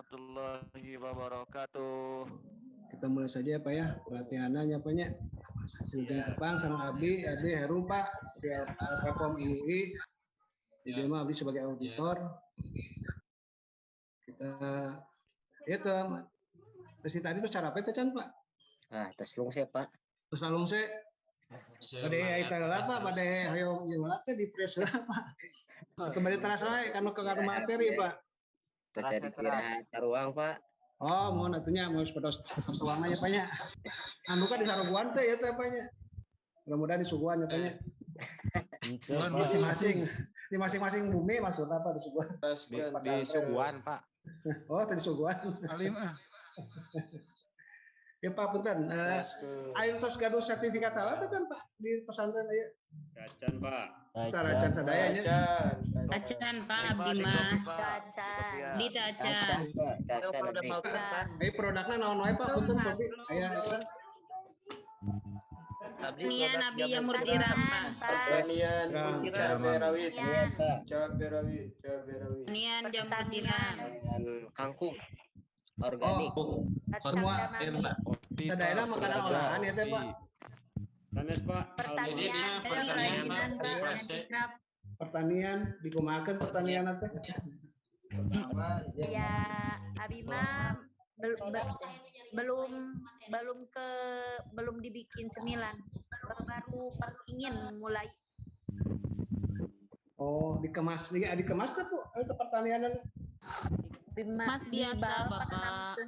warahmatullahi wabarakatuh. Kita mulai saja ya Pak ya, pelatihannya Pak ya. Sudah Kepang sama Abi Heru Pak, di LPPOM UI. Dia mah Abi sebagai auditor. Kita itu terus tadi itu cara apa itu kan Pak? Nah, terus lung saya Pak. Terus lalu saya pada kita apa pada hayong teh di fresh lah Pak. Kembali terasa karena ke materi Pak. Terjadi kira taruang Pak. Oh, mau natunya mau sepeda tuangannya Pak ya. Anu kan di Saruguan teh ya teh Pak ya. Mudah-mudahan di Suguhan ya Pak ya. Di masing-masing bumi maksudnya apa di Suguhan? Di Suguhan Pak. Oh, di Suguhan. Ya Pak punten. Ayo tos gaduh sertifikat halal teh kan Pak di pesantren aya. Kacan Pak. Taracan sadayanya. Acan Pak Abdi mah. Di Tacan. Ayo produknya naon wae Pak punten kopi aya eta. Nian Abi Jamur Tiram Pak. Nian cabai rawit. Nian Jamur Tiram. Kangkung organik. Semua daerah makanan olahan ya teh Pak. Sanes Pak. Pertanian dikumahakeun pertanian teh. Ya Abi mah belum dibikin cemilan, baru ingin mulai. Oh, dikemas tuh Bu, itu pertanian. Mas biasa Bapak.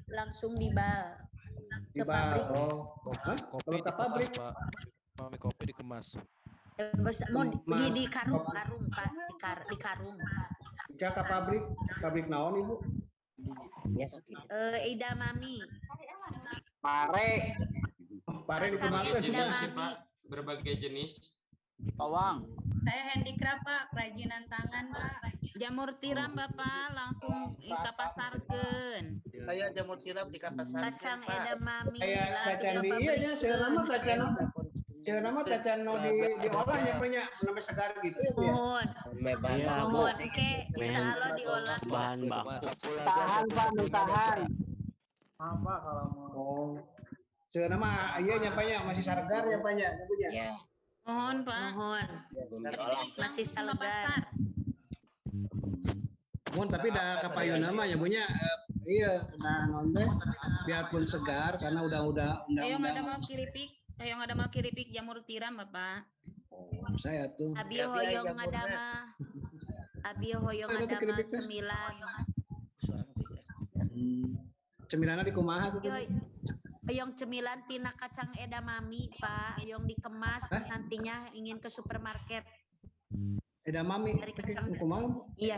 Langsung dibal ke pabrik. Oh, Kopi ke pabrik. Pak. Kopi dikemas. Mau di karung Pak, di karung. Ke pabrik naon Ibu? Ida Mami. Pare. Oh, pare dikumahakeun Pak. Berbagai jenis. Bawang. Saya handicraft Pak, kerajinan tangan Pak. Jamur tiram Bapak langsung ke pasarkeun. Kayak jamur tiram di pasar. Kacang Ida Mami. Kayak kacang di iya nya seueur nama kacang no diolahnya banyak sampai segar gitu ya Bu ya. Mohon oke, insyaallah diolah. Bahan baku. Tahan Pak, tahan. Apa kalau mau? Oh. Seueur nama iya nya banyak masih sargar ya banyak punya. Ya. Mohon Pak. Mohon. Masih salgar. Mohon tapi dah kapayon nama ya punya iya nah nonton biarpun segar karena udah Ayo nggak ada mau kiripik jamur tiram Bapak. Saya tuh. Abi hoyong ngadama 9. Cemilanna di kumaha tuh? Yang cemilan tina kacang edamame Pak, yang dikemas nantinya ingin ke supermarket. Edamame dari kacang kumaha? Iya.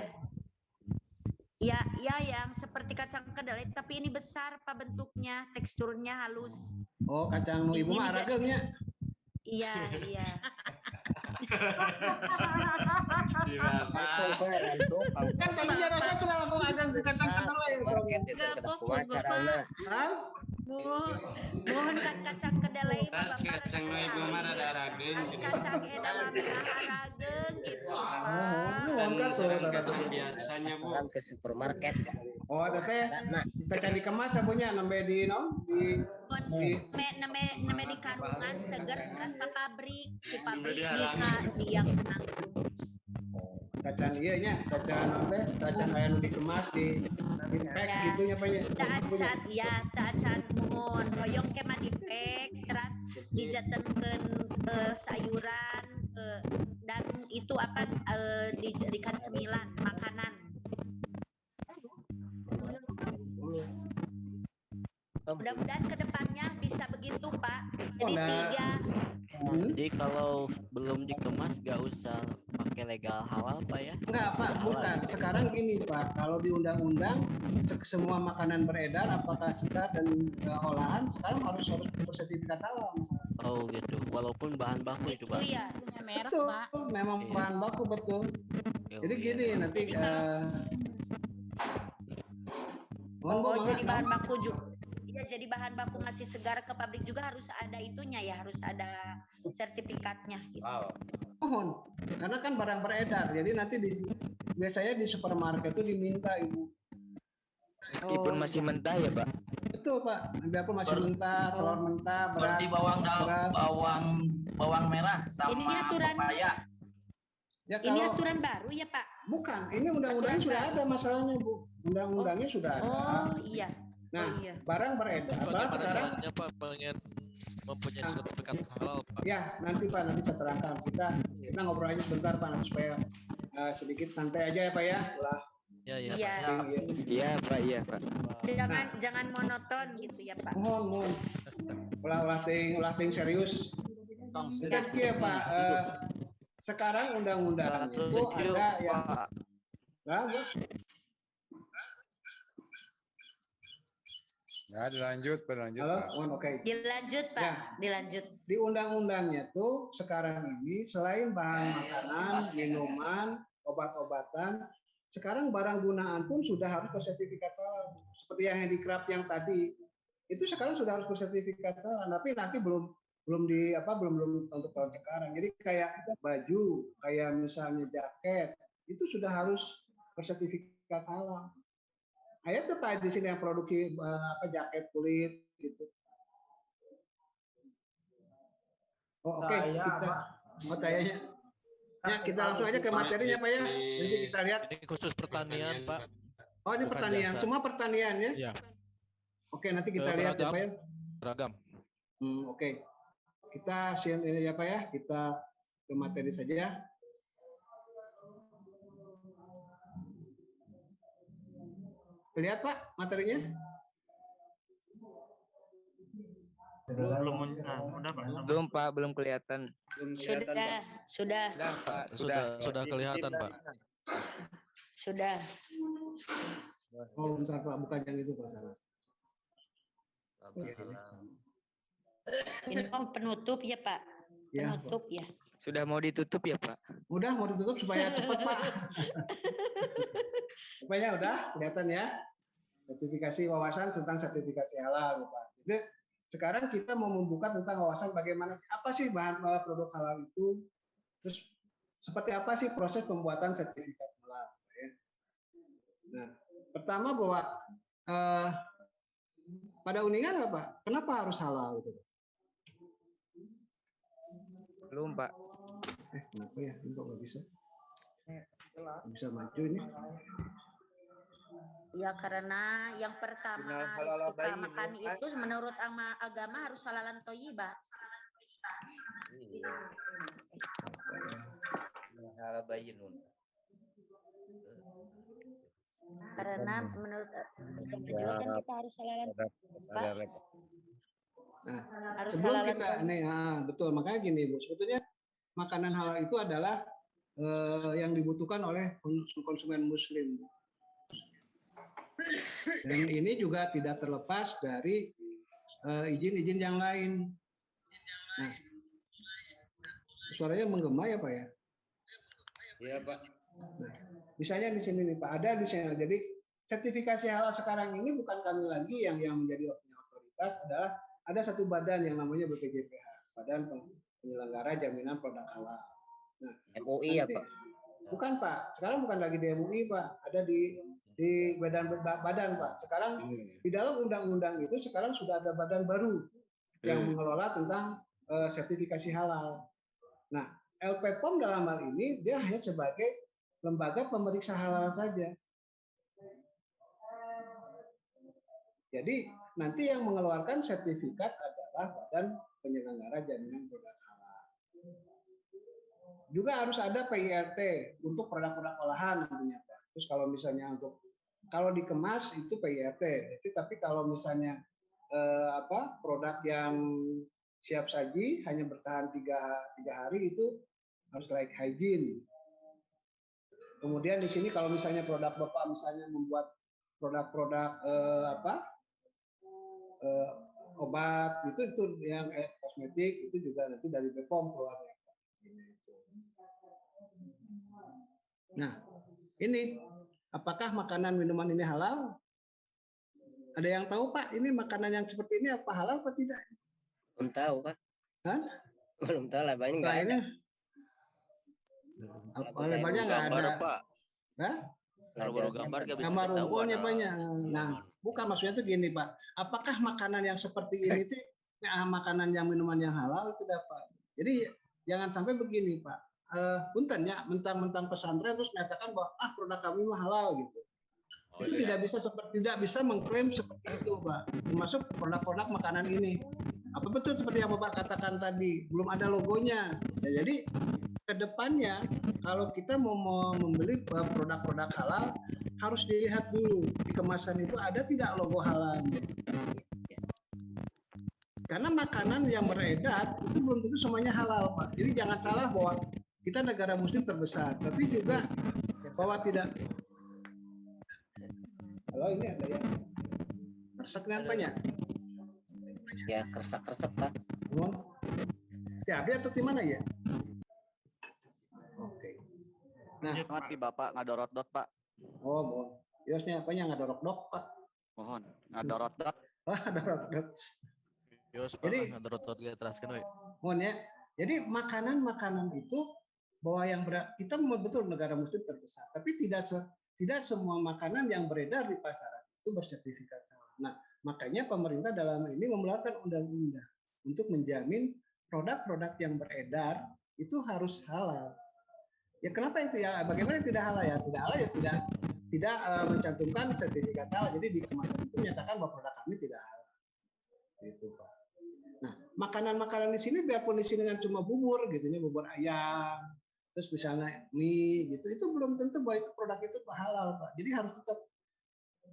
Ya yang seperti kacang kedelai tapi ini besar Pak bentuknya, teksturnya halus. Oh, kacang nu ibu mah arageungnya. Iya. Kan tadi jarangnya cenah langsung agang kacang kedelai. Enggak fokus Bapak. Mohon kan kacang kedelai Tas kacang nu ibu mah rada arageun. Kacang edamame arageun gitu. Kacang biasanya Bu. Ke supermarket. Oh, teh kacang dikemas punya nembe di Neme di karungan seger beras ke pabrik yang langsung. Kacang iya nya, kacang aya nu dikemas di pack gitu nya Pak ya. Tacan mohon hoyong ke mah di pack terus dijatenkeun sayuran dan itu apa dijadikan cemilan makanan. Mudah-mudahan kedepannya bisa begitu Pak. Jadi 3. Jadi kalau belum dikemas gak usah pakai legal halal Pak ya? Enggak Pak, bukan. Sekarang gini Pak, kalau di undang-undang semua makanan beredar apakah segar dan olahan sekarang harus bersertifikat halal. Oh gitu, walaupun bahan baku itu Pak. Iya. Merah Betul, Pak. memang bahan baku betul. Jadi gini nanti jadi bahan baku juga. Ya, jadi bahan baku ngasih segar ke pabrik juga harus ada itunya ya, harus ada sertifikatnya. Gitu. Mohon, karena kan barang beredar. Jadi nanti biasanya di supermarket itu diminta Ibu Meskipun Oh, masih iya. mentah ya, Pak. Betul Pak, biarpun masih mentah, telur mentah, beras, Seperti bawang beras. bawang merah sama Ini aturan pepaya. Ya ini kalau aturan baru ya Pak? bukan, ini undang-undangnya Aturan sudah baru. ada masalahnya Bu. Undang-undangnya sudah ada. Oh iya. Nah, Oh iya. barang beredar. Barang Bagaimana sekarang caranya Pak pengen mempunyai sertifikat halal Pak? ya nanti Pak, nanti saya terangkan. Kita ngobrol aja sebentar Pak, nanti supaya sedikit santai aja ya Pak ya. Ulah, Ya ya. Iya. Pak. Iya, Pak, iya, Pak. Jangan monoton gitu ya Pak. mohon. Ulah ting serius. Jadi ya Pak, sekarang undang-undangnya itu ada yang nah, Bu. Ya, dilanjut, berlanjut. Halo, Pak. mohon oke. Dilanjut Pak, Ya. dilanjut. Di undang-undangnya tuh sekarang ini selain bahan makanan, minuman, obat-obatan, sekarang barang gunaan pun sudah harus bersertifikat halal. Seperti yang handicraft yang tadi, itu sekarang sudah harus bersertifikat halal, tapi nanti belum untuk tahun sekarang. Jadi kayak baju, kayak misalnya jaket, itu sudah harus bersertifikat halal. Ada tuh Pak di sini yang produksi jaket kulit gitu. Oh, oke, kita tayanya. Ya, kita langsung aja ke materinya Pak ya. Nanti kita lihat. Ini khusus pertanian Pak. Oh, ini Bukan pertanian. jasa. Semua pertanian ya? Iya. Oke, nanti kita lihat ya Pak ya. Beragam. Oke. Kita share ini ya Pak ya. Kita ke materi saja. Lihat Pak materinya? Belum, Pak, belum kelihatan. Sudah. Sudah kelihatan Pak. Sudah. Oh, bentar Pak, bukan yang itu Pak salah. Ini penutup ya Pak. Ya, Penutup ya. Sudah mau ditutup ya, Pak? udah mau ditutup supaya cepat Pak. Supaya udah kelihatan ya. Sertifikasi wawasan tentang sertifikasi halal Pak. Jadi sekarang kita mau membuka tentang wawasan bagaimana apa sih bahan produk halal itu, terus seperti apa sih proses pembuatan sertifikat halal. Ya. Nah, pertama bahwa pada Uningan apa? Kenapa harus halal itu? Belum, Pak. Kenapa ya? Ini kok nggak bisa? Nggak bisa maju ini. Ya karena yang pertama harus kita makan itu menurut agama harus halalan thayyibah. Karena menurut juga kan kita harus halalan Pak. Nah, Harus sebelum halalan kita thayyibah. nih, betul makanya gini Bu, sebetulnya makanan halal itu adalah yang dibutuhkan oleh konsumen Muslim. Dan ini juga tidak terlepas dari izin-izin yang lain. Nah, suaranya menggema ya Pak ya? Iya Pak. Nah, misalnya di sini nih Pak, ada di sini. Jadi sertifikasi halal sekarang ini bukan kami lagi yang menjadi otoritas, adalah ada satu badan yang namanya BPJPH, Badan Penyelenggara Jaminan Produk Halal. Nah, MUI ya nanti- Pak. Bukan Pak, sekarang bukan lagi di MUI Pak, ada di badan Pak. Sekarang di dalam undang-undang itu sekarang sudah ada badan baru yang mengelola tentang sertifikasi halal. Nah, LPPOM dalam hal ini dia hanya sebagai lembaga pemeriksa halal saja. Jadi nanti yang mengeluarkan sertifikat adalah Badan Penyelenggara Jaminan Produk Halal. Juga harus ada PIRT untuk produk-produk olahan nantinya Pak. Terus kalau misalnya kalau dikemas itu PIRT. Jadi tapi kalau misalnya produk yang siap saji hanya bertahan tiga hari itu harus like hygiene. Kemudian di sini kalau misalnya produk Bapak misalnya membuat produk-produk obat itu yang kosmetik itu juga nanti dari BPOM keluarnya. Nah, ini apakah makanan minuman ini halal? Ada yang tahu Pak, ini makanan yang seperti ini apa halal atau tidak? Belum tahu Pak. Hah? Belum tahu lah, banyak nggak ada. Labelnya nggak ada. Pak. Hah? Baru gambar gak bisa gambar ketahuan. unggulnya banyak. Nah, bukan maksudnya tuh gini Pak. Apakah makanan yang seperti ini tuh makanan yang minuman yang halal tidak Pak? Jadi jangan sampai begini Pak. Punten ya, mentang-mentang pesantren terus menyatakan bahwa produk kami mah halal gitu. Itu tidak bisa mengklaim seperti itu Pak. Termasuk produk-produk makanan ini. Apa betul seperti yang Bapak katakan tadi, belum ada logonya. Ya, jadi kedepannya kalau kita mau membeli produk-produk halal harus dilihat dulu di kemasan itu ada tidak logo halal. Karena makanan yang beredar itu belum tentu semuanya halal Pak. Jadi jangan salah bahwa kita negara muslim terbesar, tapi juga bahwa tidak. Halo, ini ada ya. Resek nampaknya. Ya keresek-keresek Pak. Ya, dia atau di mana ya? Oke. Nah, Mati Bapak ngadorot dot Pak. oh, mohon. Yosnya apanya ngadorok dok Pak? Mohon ngadorot dot. Ngadorok dok. Yos, Jadi- Pak, ngadorot dia teraskan we. Mohon ya. Jadi makanan-makanan itu bahwa yang kita betul negara muslim terbesar, tapi tidak semua makanan yang beredar di pasaran itu bersertifikat halal. Nah, makanya pemerintah dalam ini mengeluarkan undang-undang untuk menjamin produk-produk yang beredar itu harus halal. Ya kenapa itu ya? Bagaimana tidak halal ya? Tidak halal ya tidak mencantumkan sertifikat halal. Jadi di kemasan itu menyatakan bahwa produk kami tidak halal. Gitu Pak. Nah, makanan-makanan di sini biarpun di sini kan cuma bubur gitu ya, bubur ayam, terus misalnya mie gitu, itu belum tentu bahwa itu produk itu halal Pak. Jadi harus tetap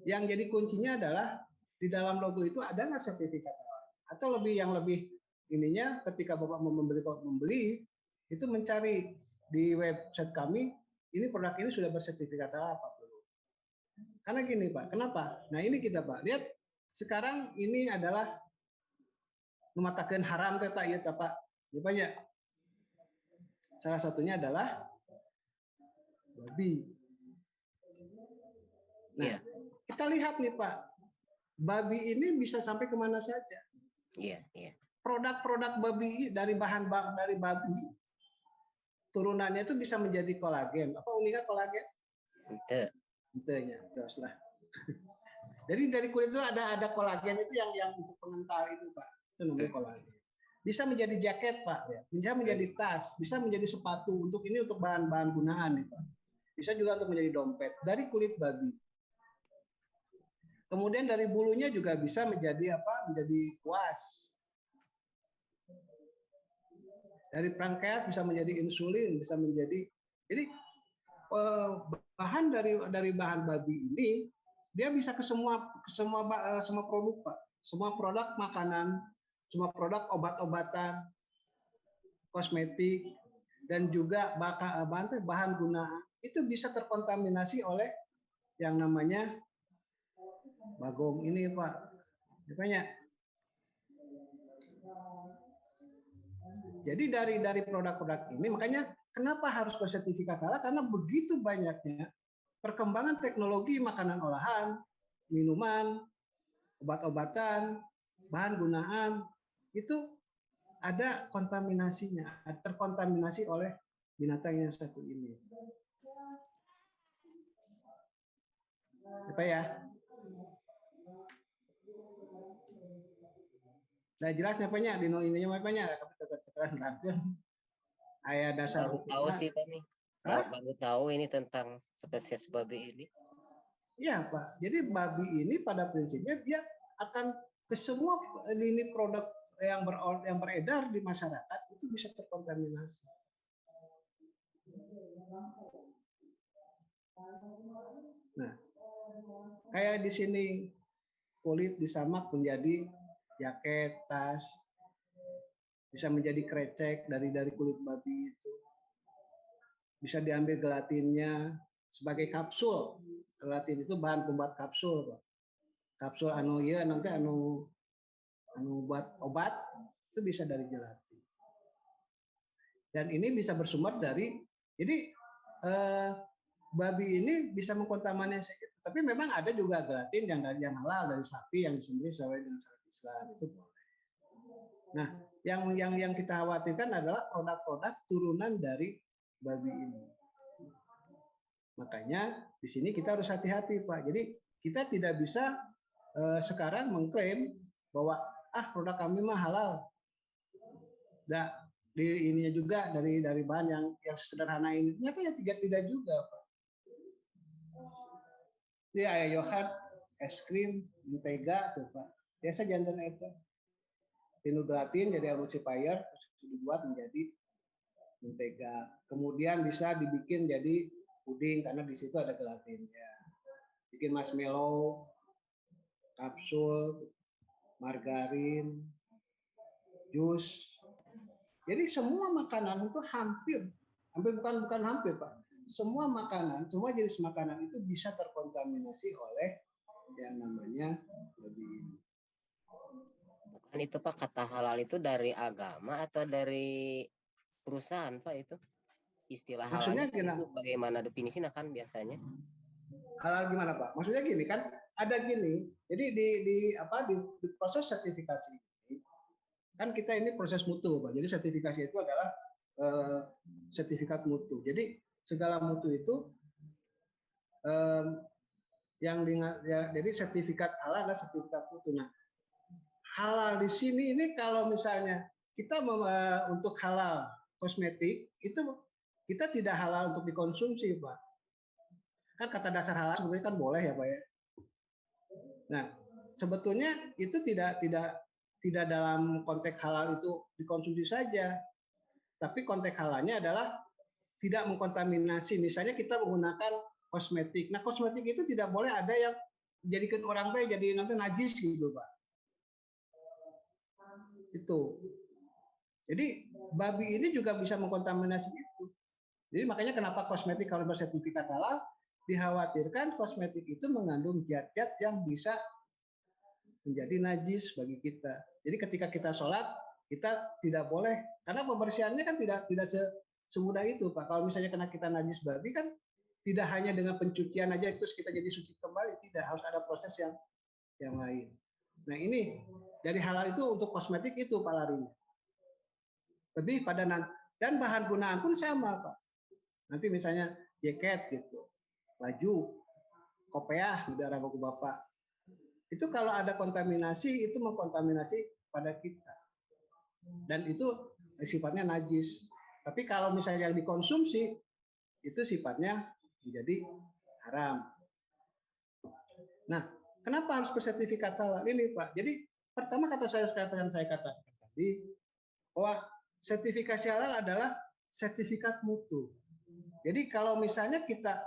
yang jadi kuncinya adalah di dalam logo itu ada nggak sertifikat halal? Atau yang lebih ininya ketika Bapak mau membeli itu mencari di website kami ini produk ini sudah bersertifikat halal Pak. Karena gini Pak, kenapa? Nah ini kita Pak lihat sekarang ini adalah mematakan haram teh Pak ya Pak. Ya banyak. Salah satunya adalah babi. Nah, kita lihat nih Pak, babi ini bisa sampai kemana saja. Iya. Produk-produk babi dari bahan dari babi turunannya itu bisa menjadi kolagen. Apa uniknya kolagen? Entahnya, terus lah. Jadi dari kulit itu ada kolagen itu yang untuk pengental itu Pak. Itu namanya kolagen. Bisa menjadi jaket Pak, ya. Bisa menjadi tas, bisa menjadi sepatu. Untuk bahan-bahan gunaan nih Pak. Bisa juga untuk menjadi dompet dari kulit babi. Kemudian dari bulunya juga bisa menjadi menjadi kuas. Dari prangkeas bisa menjadi insulin, bisa menjadi. Jadi bahan dari bahan babi ini dia bisa ke semua produk Pak. Semua produk makanan, semua produk obat-obatan, kosmetik, dan juga bahan gunaan itu bisa terkontaminasi oleh yang namanya bagong ini Pak. Makanya jadi dari produk-produk ini makanya kenapa harus bersertifikat halal? Karena begitu banyaknya perkembangan teknologi makanan olahan, minuman, obat-obatan, bahan gunaan itu ada kontaminasinya, terkontaminasi oleh binatang yang satu ini. Apa ya? Nah jelasnya banyak, dino ininya banyak, tapi sekarang rangkum. Ayah dasar Baru tahu sih Pak nih. Baru tahu ini tentang spesies babi ini. Iya Pak. Jadi babi ini pada prinsipnya dia akan ke semua lini produk yang beredar di masyarakat itu bisa terkontaminasi. Nah, kayak di sini kulit disamak menjadi jaket, tas, bisa menjadi krecek dari kulit babi itu. Bisa diambil gelatinnya sebagai kapsul. Gelatin itu bahan pembuat kapsul, Pak. Kapsul nanti buat obat itu bisa dari gelatin. Dan ini bisa bersumber dari jadi babi ini bisa mengkontaminasi itu. Tapi memang ada juga gelatin yang halal dari sapi yang disembelih sesuai dengan syariat Islam itu boleh. Nah, yang kita khawatirkan adalah produk-produk turunan dari babi ini. Makanya di sini kita harus hati-hati Pak. Jadi kita tidak bisa sekarang mengklaim bahwa produk kami mah halal. Nah, di ininya juga dari bahan yang sederhana ini ternyata ya tidak juga Pak. Ini ayah yogurt, es krim, mentega tuh Pak. Biasa jantan itu. Tinu gelatin jadi emulsifier dibuat menjadi mentega. Kemudian bisa dibikin jadi puding karena di situ ada gelatinnya. Bikin marshmallow, kapsul, margarin, jus. Jadi semua makanan itu hampir bukan hampir Pak. Semua makanan, semua jenis makanan itu bisa terkontaminasi oleh yang namanya babi ini. Bukan itu Pak, kata halal itu dari agama atau dari perusahaan Pak itu? Istilah Maksudnya halal itu bagaimana definisinya kan biasanya? Halal gimana Pak? Maksudnya gini kan, ada gini. Jadi di proses sertifikasi ini kan kita ini proses mutu Pak. Jadi sertifikasi itu adalah sertifikat mutu. Jadi segala mutu itu jadi sertifikat halal adalah sertifikat mutu. Nah, halal di sini ini kalau misalnya kita untuk halal kosmetik itu kita tidak halal untuk dikonsumsi Pak. Kan kata dasar halal sebetulnya kan boleh ya Pak ya. Nah, sebetulnya itu tidak dalam konteks halal itu dikonsumsi saja. Tapi konteks halalnya adalah tidak mengkontaminasi. Misalnya kita menggunakan kosmetik. Nah, kosmetik itu tidak boleh ada yang jadikan orang teh jadi nanti najis gitu Pak. Itu. Jadi babi ini juga bisa mengkontaminasi itu. Jadi makanya kenapa kosmetik kalau bersertifikat halal dikhawatirkan kosmetik itu mengandung zat-zat yang bisa menjadi najis bagi kita. Jadi ketika kita sholat kita tidak boleh karena pembersihannya kan tidak semudah itu Pak. Kalau misalnya kena kita najis babi kan tidak hanya dengan pencucian aja terus kita jadi suci kembali, tidak, harus ada proses yang lain. Nah ini dari halal itu untuk kosmetik itu Pak larinya. Lebih pada dan bahan gunaan pun sama Pak. Nanti misalnya jaket gitu, baju, kopiah di daerah buku Bapak. Itu kalau ada kontaminasi itu mengkontaminasi pada kita. Dan itu sifatnya najis. Tapi kalau misalnya yang dikonsumsi itu sifatnya menjadi haram. Nah, kenapa harus bersertifikat halal ini Pak? Jadi pertama saya katakan tadi bahwa sertifikasi halal adalah sertifikat mutu. Jadi kalau misalnya kita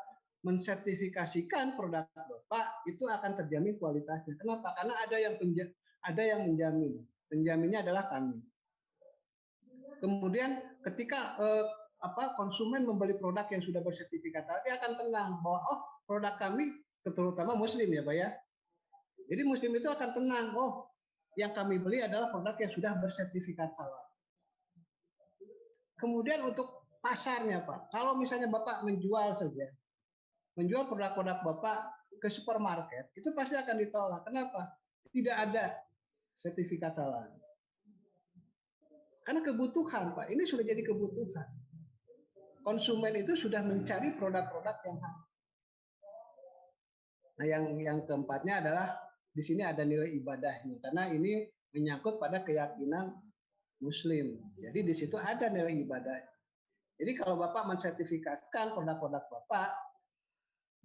mensertifikasikan produk Bapak itu akan terjamin kualitasnya. Kenapa? Karena ada yang menjamin. Penjaminnya adalah kami. Kemudian ketika konsumen membeli produk yang sudah bersertifikat halal, dia akan tenang bahwa produk kami terutama muslim ya Pak ya. Jadi muslim itu akan tenang, yang kami beli adalah produk yang sudah bersertifikat halal. Kemudian untuk pasarnya Pak, kalau misalnya Bapak menjual produk-produk Bapak ke supermarket, itu pasti akan ditolak. Kenapa? Tidak ada sertifikat halal. Karena kebutuhan Pak, ini sudah jadi kebutuhan. Konsumen itu sudah mencari produk-produk yang halal. Nah, yang keempatnya adalah di sini ada nilai ibadahnya, karena ini menyangkut pada keyakinan Muslim. Jadi di situ ada nilai ibadah. Jadi kalau Bapak mensertifikatkan produk-produk Bapak,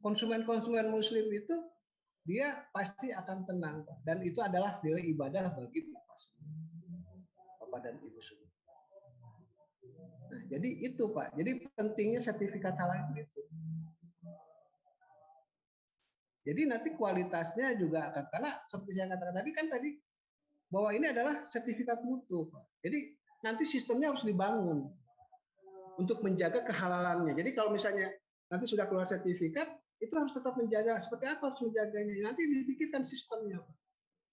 konsumen-konsumen Muslim itu dia pasti akan tenang, Pak. Dan itu adalah nilai ibadah bagi Bapak dan Ibu semua. Nah, jadi itu Pak. Jadi pentingnya sertifikat halal itu. Jadi nanti kualitasnya juga akan, karena seperti saya katakan tadi bahwa ini adalah sertifikat mutu, Pak. Jadi nanti sistemnya harus dibangun untuk menjaga kehalalannya. Jadi kalau misalnya nanti sudah keluar sertifikat, itu harus tetap menjaga. Seperti apa harus menjaganya? Nanti dipikirkan sistemnya, Pak.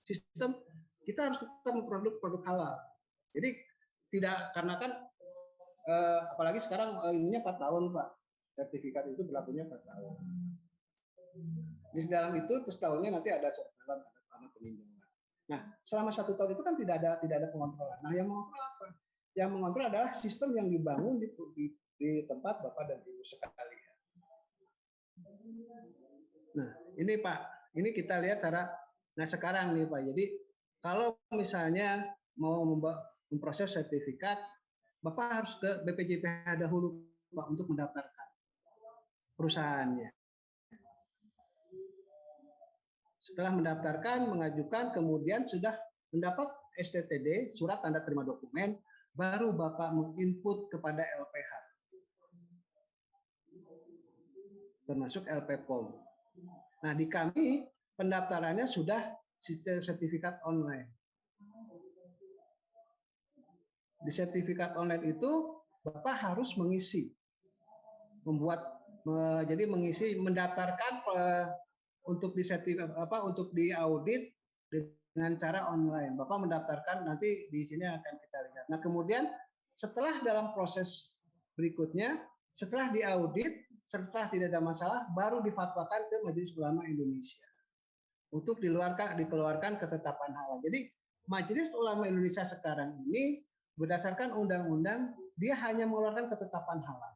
Sistem kita harus tetap memproduksi produk halal. Jadi tidak, karena kan apalagi sekarang ininya 4 tahun, Pak. Sertifikat itu berlakunya 4 tahun. Di dalam itu terus tahunnya nanti ada surveillance, ada peninjauan. Nah, selama 1 tahun itu kan tidak ada pengontrolan. Nah, yang mengontrol apa? Yang mengontrol adalah sistem yang dibangun di tempat Bapak dan Ibu sekalian. Nah, ini Pak, ini kita lihat cara. Nah, sekarang nih Pak. Jadi kalau misalnya mau memproses sertifikat, Bapak harus ke BPJPH dahulu Pak untuk mendaftarkan perusahaannya. Setelah mendaftarkan, mengajukan, kemudian sudah mendapat STTD, surat tanda terima dokumen, baru Bapak menginput kepada LPH, termasuk LPPOM. Nah, di kami pendaftarannya sudah sistem sertifikat online. Di sertifikat online itu Bapak harus mengisi, mendaftarkan untuk untuk diaudit dengan cara online. Bapak mendaftarkan, nanti di sini akan kita lihat. Nah, kemudian setelah dalam proses berikutnya, setelah diaudit, setelah tidak ada masalah, baru difatwakan ke Majelis Ulama Indonesia untuk dikeluarkan ketetapan halal. Jadi Majelis Ulama Indonesia sekarang ini berdasarkan undang-undang dia hanya mengeluarkan ketetapan halal.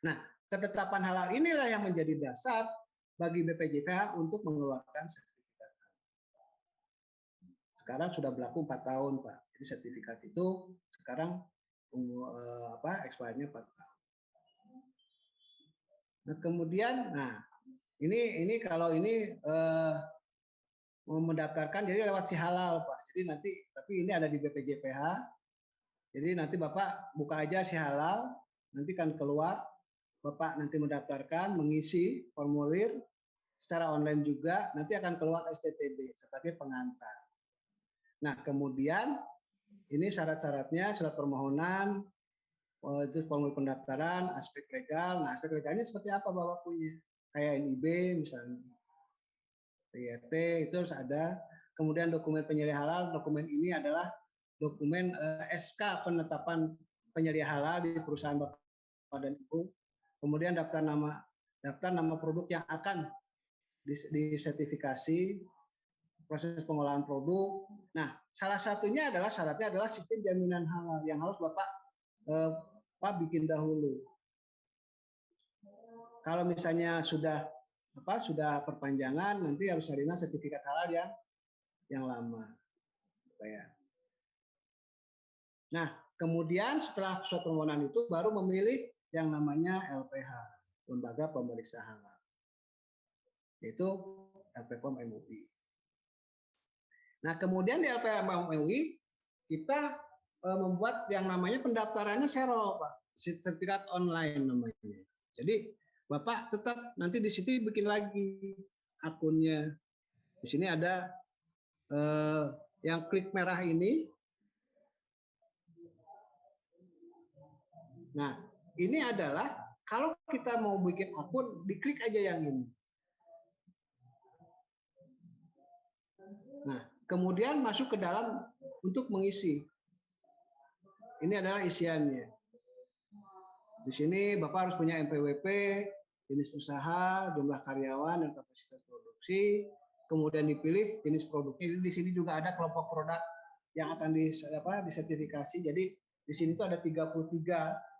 Nah, ketetapan halal inilah yang menjadi dasar bagi BPJPH untuk mengeluarkan sertifikat halal. Sekarang sudah berlaku 4 tahun, Pak. Jadi sertifikat itu sekarang expirednya 4 tahun. Nah, kemudian, ini kalau ini mau mendaftarkan jadi lewat si halal, Pak. Jadi nanti, tapi ini ada di BPJPH. Jadi nanti Bapak buka aja si halal, nanti kan keluar. Bapak nanti mendaftarkan, mengisi formulir secara online juga, nanti akan keluar STTD sebagai pengantar. Nah, kemudian ini syarat-syaratnya, surat permohonan, itu formulir pendaftaran, aspek legal. Nah, aspek legalnya seperti apa Bapak punya? Kayak NIB misalnya, PYT itu harus ada. Kemudian dokumen penyedia halal, dokumen ini adalah dokumen SK penetapan penyedia halal di perusahaan Bapak dan Ibu. Kemudian daftar nama produk yang akan disertifikasi, proses pengolahan produk. Nah, salah satunya adalah syaratnya adalah sistem jaminan halal yang harus Bapak bikin dahulu. Kalau misalnya sudah perpanjangan, nanti harus salinan sertifikat halal yang lama. Nah, kemudian setelah surat permohonan itu baru memilih yang namanya LPH, Lembaga Pemeriksa Halal, yaitu LPPOM MUI. Nah, kemudian di LPPOM MUI kita membuat yang namanya pendaftarannya serol, Pak, sertifikat online namanya. Jadi Bapak tetap nanti di situ bikin lagi akunnya. Di sini ada yang klik merah ini. Nah, ini adalah kalau kita mau bikin akun, diklik aja yang ini. Nah, kemudian masuk ke dalam untuk mengisi. Ini adalah isiannya. Di sini Bapak harus punya NPWP, jenis usaha, jumlah karyawan, dan kapasitas produksi. Kemudian dipilih jenis produknya. Di sini juga ada kelompok produk yang akan disertifikasi. Jadi di sini tuh ada 33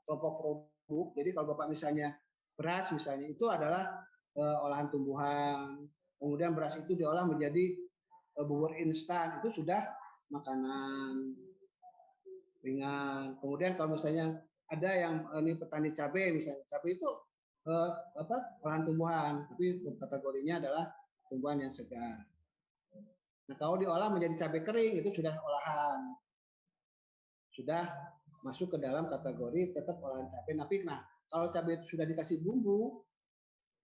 kelompok produk. Jadi kalau Bapak misalnya beras misalnya itu adalah olahan tumbuhan. Kemudian beras itu diolah menjadi bubur instan, itu sudah makanan ringan. Kemudian kalau misalnya ada yang ini petani cabai misalnya, cabai itu olahan tumbuhan, tapi kategorinya adalah tumbuhan yang segar. Nah, kalau diolah menjadi cabai kering itu sudah olahan, sudah masuk ke dalam kategori tetap olahan cabai. Tapi kalau cabai itu sudah dikasih bumbu,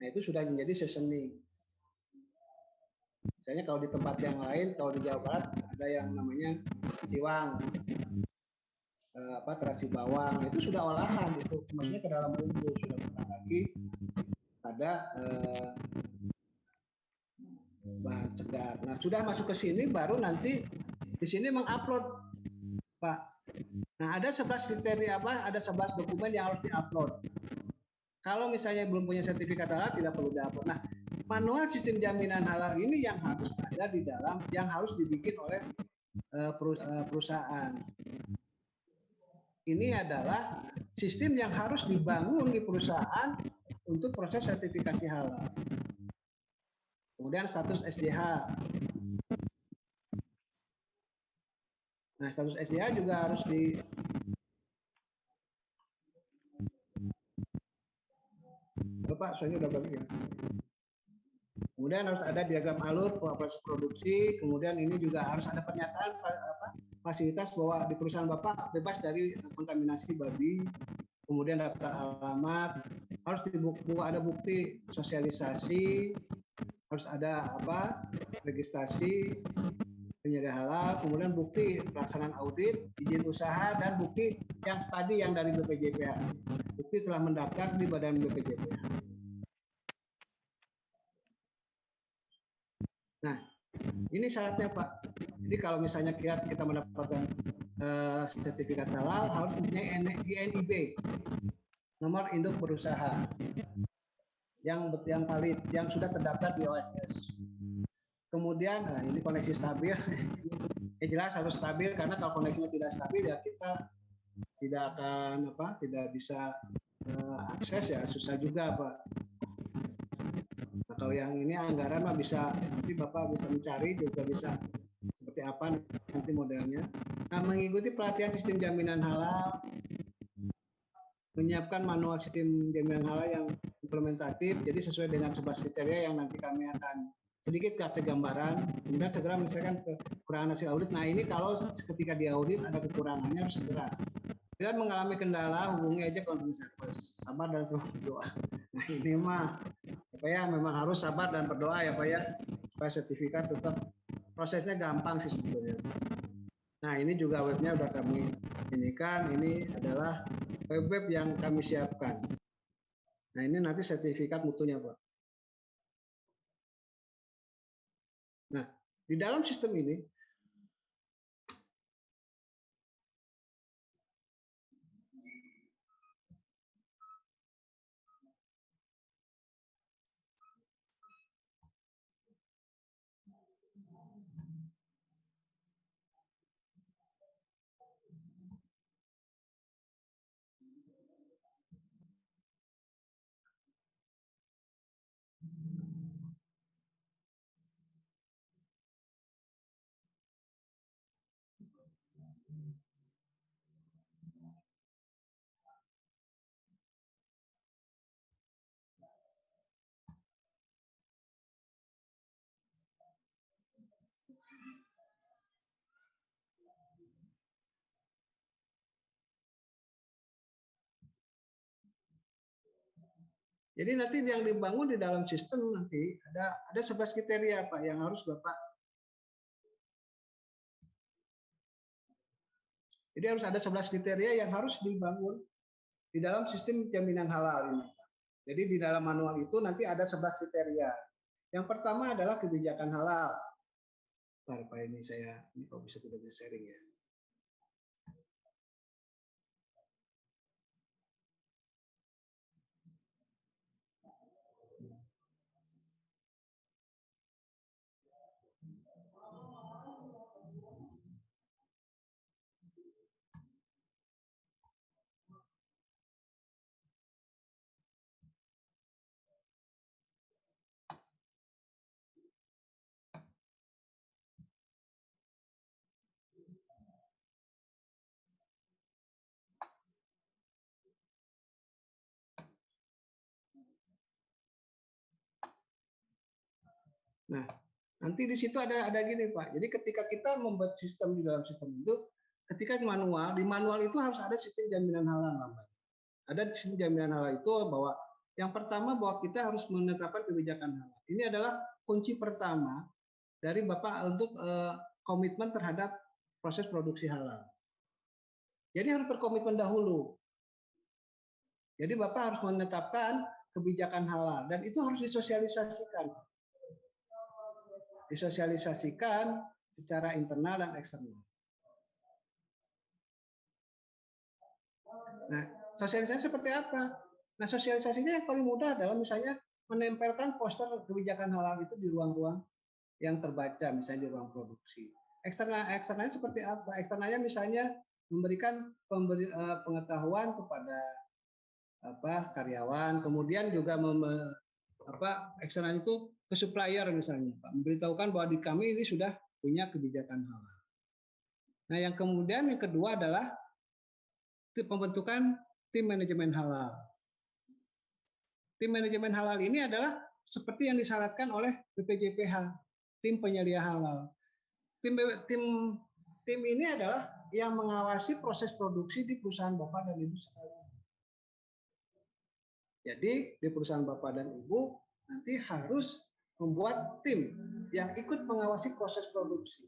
nah itu sudah menjadi seasoning. Misalnya kalau di tempat yang lain, kalau di Jawa Barat ada yang namanya siwang, terasi bawang, itu sudah olahan, itu maksudnya ke dalam bumbu, sudah bukan lagi ada bahan segar. Nah, sudah masuk ke sini baru nanti di sini mengupload, Pak. Nah, ada 11 kriteria ada 11 dokumen yang harus diupload. Kalau misalnya belum punya sertifikat halal tidak perlu diupload. Nah, manual sistem jaminan halal ini yang harus ada di dalam, yang harus dibikin oleh perusahaan. Ini adalah sistem yang harus dibangun di perusahaan untuk proses sertifikasi halal. Kemudian status SDH. Nah, status SDH juga harus Bapak, soalnya udah bagi ya. Kemudian harus ada diagram alur proses produksi, kemudian ini juga harus ada pernyataan fasilitas bahwa di perusahaan Bapak bebas dari kontaminasi babi, kemudian daftar alamat, harus ada bukti sosialisasi, harus ada registrasi penyedia halal, kemudian bukti pelaksanaan audit, izin usaha, dan bukti yang tadi yang dari BPJPH, bukti telah mendaftar di badan BPJPH. Nah, ini syaratnya Pak. Jadi kalau misalnya kita mendapatkan sertifikat halal harus mempunyai INIB, nomor induk berusaha yang valid, yang sudah terdaftar di OSS. Kemudian ini koneksi stabil, jelas harus stabil karena kalau koneksinya tidak stabil ya kita tidak akan tidak bisa akses ya susah juga Pak. Nah, kalau yang ini anggaran mah bisa nanti Bapak bisa mencari juga bisa seperti apa nanti modelnya. Nah, mengikuti pelatihan sistem jaminan halal, menyiapkan manual sistem jaminan halal yang implementatif, jadi sesuai dengan 11 kriteria yang nanti kami akan sedikit kasih gambaran, kemudian segera menyelesaikan kekurangan hasil audit. Nah, ini kalau ketika di audit ada kekurangannya harus segera. Bila mengalami kendala, hubungi aja konsumen service. Sabar dan selalu berdoa. Nah, ini mah memang harus sabar dan berdoa ya Pak ya, supaya sertifikat tetap prosesnya gampang sih sebetulnya. Nah, ini juga webnya udah kami inikan, ini adalah web yang kami siapkan. Nah, ini nanti sertifikat mutunya Pak. Nah, di dalam sistem ini jadi nanti yang dibangun di dalam sistem nanti ada 11 kriteria Pak yang harus Bapak. Jadi harus ada 11 kriteria yang harus dibangun di dalam sistem jaminan halal ini. Jadi di dalam manual itu nanti ada 11 kriteria. Yang pertama adalah kebijakan halal. Bentar Pak, ini kalau bisa tidak bisa sharing ya. Nah, nanti di situ ada gini Pak. Jadi ketika kita membuat sistem di dalam sistem itu, ketika di manual itu harus ada sistem jaminan halal namanya. Ada sistem jaminan halal itu bahwa yang pertama bahwa kita harus menetapkan kebijakan halal. Ini adalah kunci pertama dari Bapak untuk komitmen terhadap proses produksi halal. Jadi harus berkomitmen dahulu. Jadi Bapak harus menetapkan kebijakan halal dan itu harus disosialisasikan. Disosialisasikan secara internal dan eksternal. Nah, sosialisasi seperti apa? Nah, sosialisasinya yang paling mudah adalah misalnya menempelkan poster kebijakan halal itu di ruang-ruang yang terbaca, misalnya di ruang produksi. Eksternalnya seperti apa? Eksternalnya misalnya memberikan pengetahuan kepada karyawan, kemudian juga eksternal itu ke supplier misalnya, Pak, memberitahukan bahwa di kami ini sudah punya kebijakan halal. Nah, yang kemudian yang kedua adalah pembentukan tim manajemen halal. Tim manajemen halal ini adalah seperti yang disyaratkan oleh BPJPH, tim penyedia halal. Tim ini adalah yang mengawasi proses produksi di perusahaan Bapak dan Ibu sekalian. Jadi di perusahaan Bapak dan Ibu nanti harus membuat tim yang ikut mengawasi proses produksi.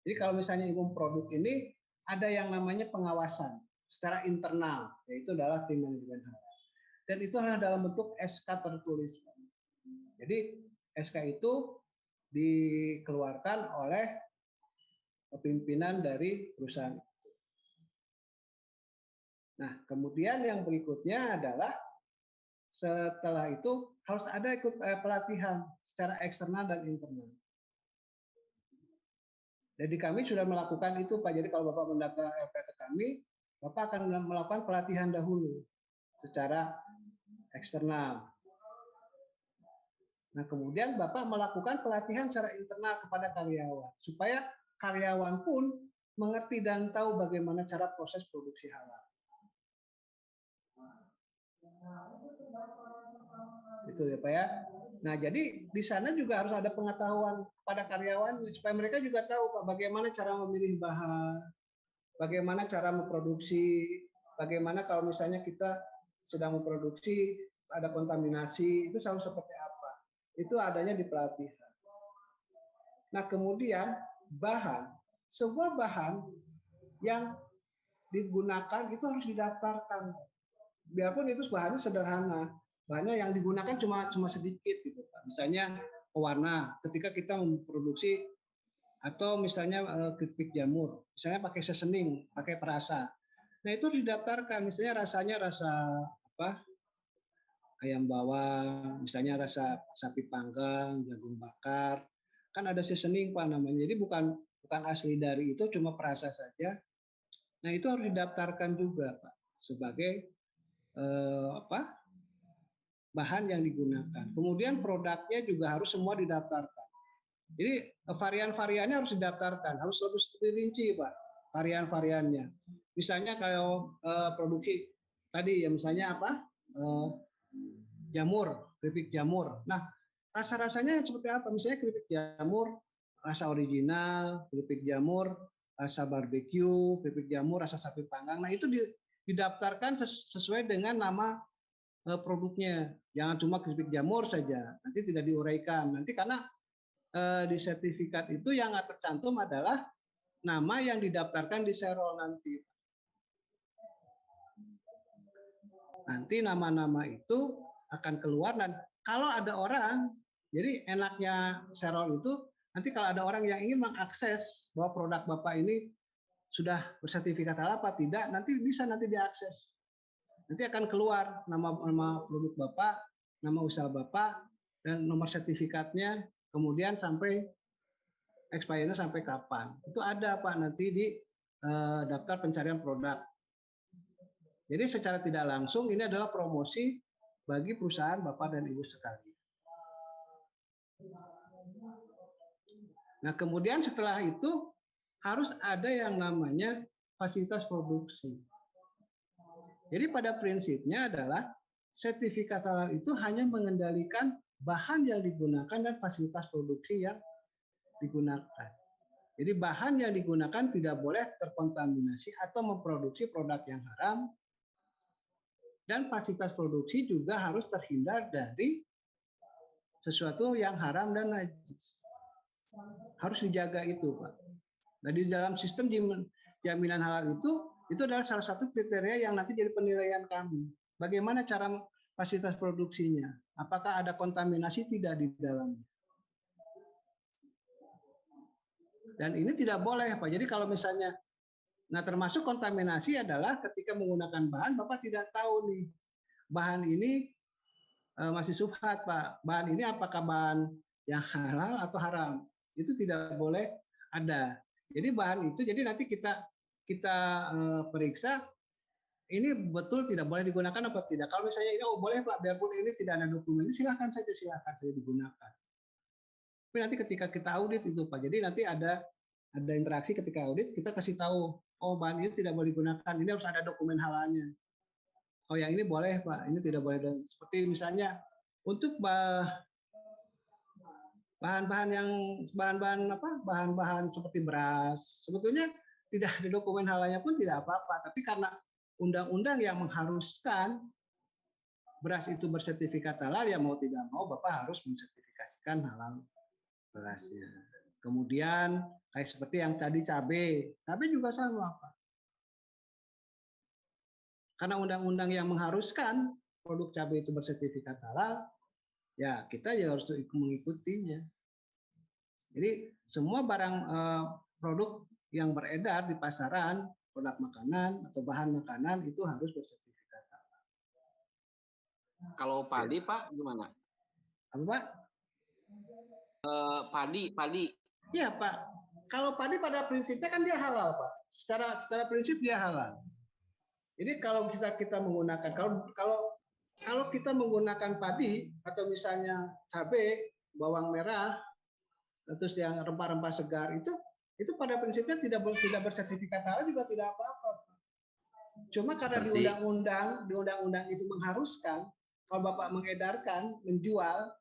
Jadi kalau misalnya Ibu produk ini ada yang namanya pengawasan secara internal, yaitu adalah tim manajemen halal. Dan itu adalah dalam bentuk SK tertulis. Jadi SK itu dikeluarkan oleh pimpinan dari perusahaan itu. Nah, kemudian yang berikutnya adalah setelah itu harus ada ikut pelatihan secara eksternal dan internal. Jadi kami sudah melakukan itu, Pak. Jadi kalau Bapak mendaftar LP ke kami, Bapak akan melakukan pelatihan dahulu secara eksternal. Nah, kemudian Bapak melakukan pelatihan secara internal kepada karyawan, supaya karyawan pun mengerti dan tahu bagaimana cara proses produksi halal. Itu ya Pak ya. Nah, jadi di sana juga harus ada pengetahuan kepada karyawan supaya mereka juga tahu Pak bagaimana cara memilih bahan, bagaimana cara memproduksi, bagaimana kalau misalnya kita sedang memproduksi ada kontaminasi, itu selalu seperti apa. Itu adanya di pelatihan. Nah, kemudian sebuah bahan yang digunakan itu harus didaftarkan. Biarpun itu bahannya sederhana, bahannya yang digunakan cuma sedikit gitu Pak. Misalnya pewarna, ketika kita memproduksi atau misalnya keripik jamur, misalnya pakai seasoning, pakai perasa. Nah, itu didaftarkan, misalnya rasanya rasa ayam bawang, misalnya rasa sapi panggang, jagung bakar. Kan ada seasoning Pak namanya. Jadi bukan asli dari itu, cuma perasa saja. Nah, itu harus didaftarkan juga Pak sebagai bahan yang digunakan. Kemudian produknya juga harus semua didaftarkan. Jadi varian-variannya harus didaftarkan, harus lebih rinci Pak varian-variannya. Misalnya kalau produksi tadi ya misalnya jamur, keripik jamur. Nah, rasa-rasanya seperti apa? Misalnya keripik jamur rasa original, keripik jamur rasa barbecue, keripik jamur rasa sapi panggang. Nah, itu didaftarkan sesuai dengan nama produknya. Jangan cuma keripik jamur saja. Nanti tidak diuraikan. Nanti karena di sertifikat itu yang tercantum adalah nama yang didaftarkan di serol nanti. Nanti nama-nama itu akan keluar dan kalau ada orang, jadi enaknya serol itu nanti kalau ada orang yang ingin mengakses bahwa produk Bapak ini sudah bersertifikat halal apa tidak, nanti bisa diakses. Nanti akan keluar nama produk Bapak, nama usaha Bapak, dan nomor sertifikatnya, kemudian sampai expirednya sampai kapan. Itu ada Pak nanti di daftar pencarian produk. Jadi secara tidak langsung ini adalah promosi bagi perusahaan Bapak dan Ibu sekalian. Nah, kemudian setelah itu harus ada yang namanya fasilitas produksi. Jadi pada prinsipnya adalah sertifikat halal itu hanya mengendalikan bahan yang digunakan dan fasilitas produksi yang digunakan. Jadi bahan yang digunakan tidak boleh terkontaminasi atau memproduksi produk yang haram, dan fasilitas produksi juga harus terhindar dari sesuatu yang haram dan najis. Harus dijaga itu, Pak. Nah, di dalam sistem jaminan halal itu adalah salah satu kriteria yang nanti jadi penilaian kami. Bagaimana cara fasilitas produksinya? Apakah ada kontaminasi tidak di dalamnya? Dan ini tidak boleh, Pak. Jadi kalau misalnya, nah termasuk kontaminasi adalah ketika menggunakan bahan, Bapak tidak tahu nih, bahan ini masih subhat, Pak. Bahan ini apakah bahan yang halal atau haram? Itu tidak boleh ada. Jadi bahan itu, jadi nanti kita periksa ini betul tidak boleh digunakan apa tidak. Kalau misalnya ini oh boleh Pak, biarpun ini tidak ada dokumen, silahkan saja digunakan. Tapi nanti ketika kita audit itu Pak, jadi nanti ada interaksi ketika audit, kita kasih tahu, oh bahan ini tidak boleh digunakan, ini harus ada dokumen halalnya. Oh yang ini boleh Pak, ini tidak boleh. Dan seperti misalnya untuk bahan-bahan seperti beras, sebetulnya tidak ada dokumen halalnya pun tidak apa-apa, tapi karena undang-undang yang mengharuskan beras itu bersertifikat halal, ya mau tidak mau Bapak harus mensertifikasikan halal berasnya. Kemudian kayak seperti yang tadi cabai juga sama Pak. Karena undang-undang yang mengharuskan produk cabai itu bersertifikat halal, ya kita ya harus mengikutinya. Jadi semua barang produk yang beredar di pasaran, produk makanan atau bahan makanan itu harus bersertifikat halal. Kalau padi Pak gimana? Apa Pak? Padi. Iya Pak. Kalau padi pada prinsipnya kan dia halal Pak. Secara prinsip dia halal. Jadi kalau kita menggunakan kalau kita menggunakan padi atau misalnya cabai, bawang merah, terus yang rempah-rempah segar itu pada prinsipnya tidak bersertifikat halal juga tidak apa-apa. Cuma karena di undang-undang itu mengharuskan kalau Bapak mengedarkan, menjual